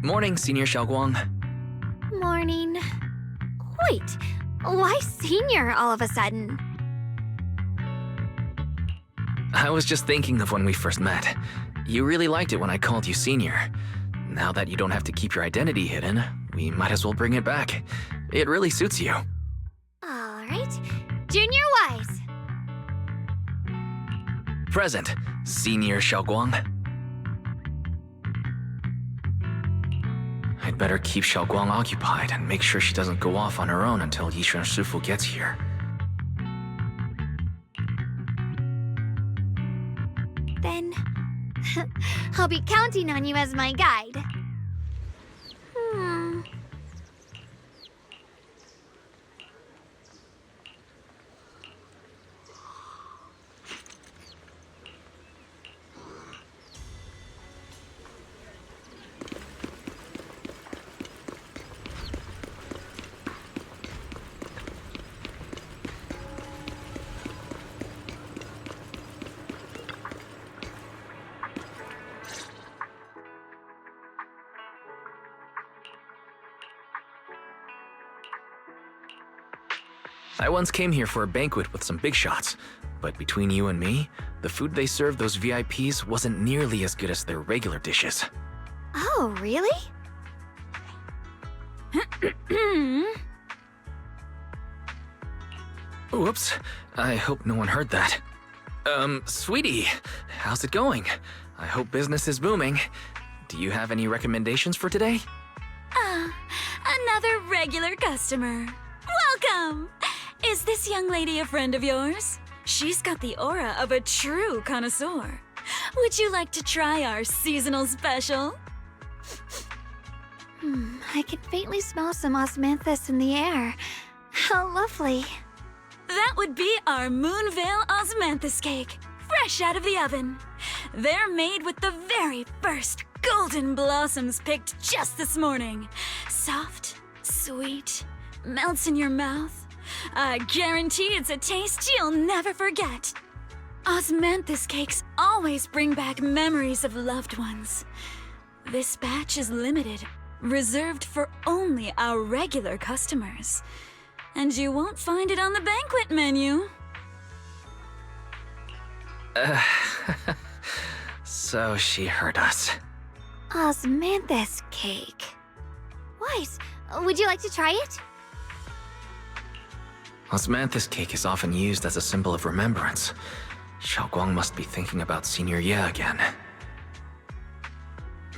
[SPEAKER 2] Morning, Senior Xiaoguang.
[SPEAKER 5] Morning. Wait, why Senior all of a sudden?
[SPEAKER 2] I was just thinking of when we first met. You really liked it when I called you Senior. Now that you don't have to keep your identity hidden, we might as well bring it back. It really suits you.
[SPEAKER 5] All right. Junior Wise.
[SPEAKER 2] Present, Senior Xiaoguang. I'd better keep Xiaoguang occupied and make sure she doesn't go off on her own until Yishuan Shifu gets here.
[SPEAKER 5] Then I'll be counting on you as my guide.
[SPEAKER 2] I once came here for a banquet with some big shots, but between you and me, the food they served those VIPs wasn't nearly as good as their regular dishes.
[SPEAKER 5] Oh, really?
[SPEAKER 2] Whoops, I hope no one heard that. Sweetie, how's it going? I hope business is booming. Do you have any recommendations for today?
[SPEAKER 22] Another regular customer. Welcome! Is this young lady a friend of yours? She's got the aura of a true connoisseur. Would you like to try our seasonal special?
[SPEAKER 5] I can faintly smell some osmanthus in the air. How lovely.
[SPEAKER 22] That would be our Moonveil Osmanthus cake, fresh out of the oven. They're made with the very first golden blossoms picked just this morning. Soft, sweet, melts in your mouth. I guarantee it's a taste you'll never forget. Osmanthus cakes always bring back memories of loved ones. This batch is limited, reserved for only our regular customers. And you won't find it on the banquet menu.
[SPEAKER 2] So she heard us.
[SPEAKER 5] Osmanthus cake. Wise, would you like to try it?
[SPEAKER 2] Osmanthus cake is often used as a symbol of remembrance. Xiaoguang must be thinking about Senior Ye again.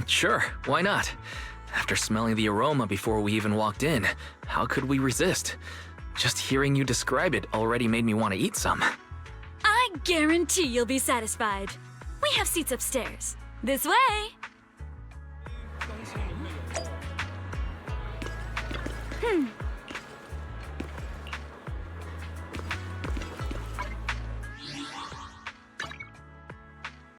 [SPEAKER 2] Sure, why not? After smelling the aroma before we even walked in, how could we resist? Just hearing you describe it already made me want to eat some.
[SPEAKER 22] I guarantee you'll be satisfied. We have seats upstairs. This way!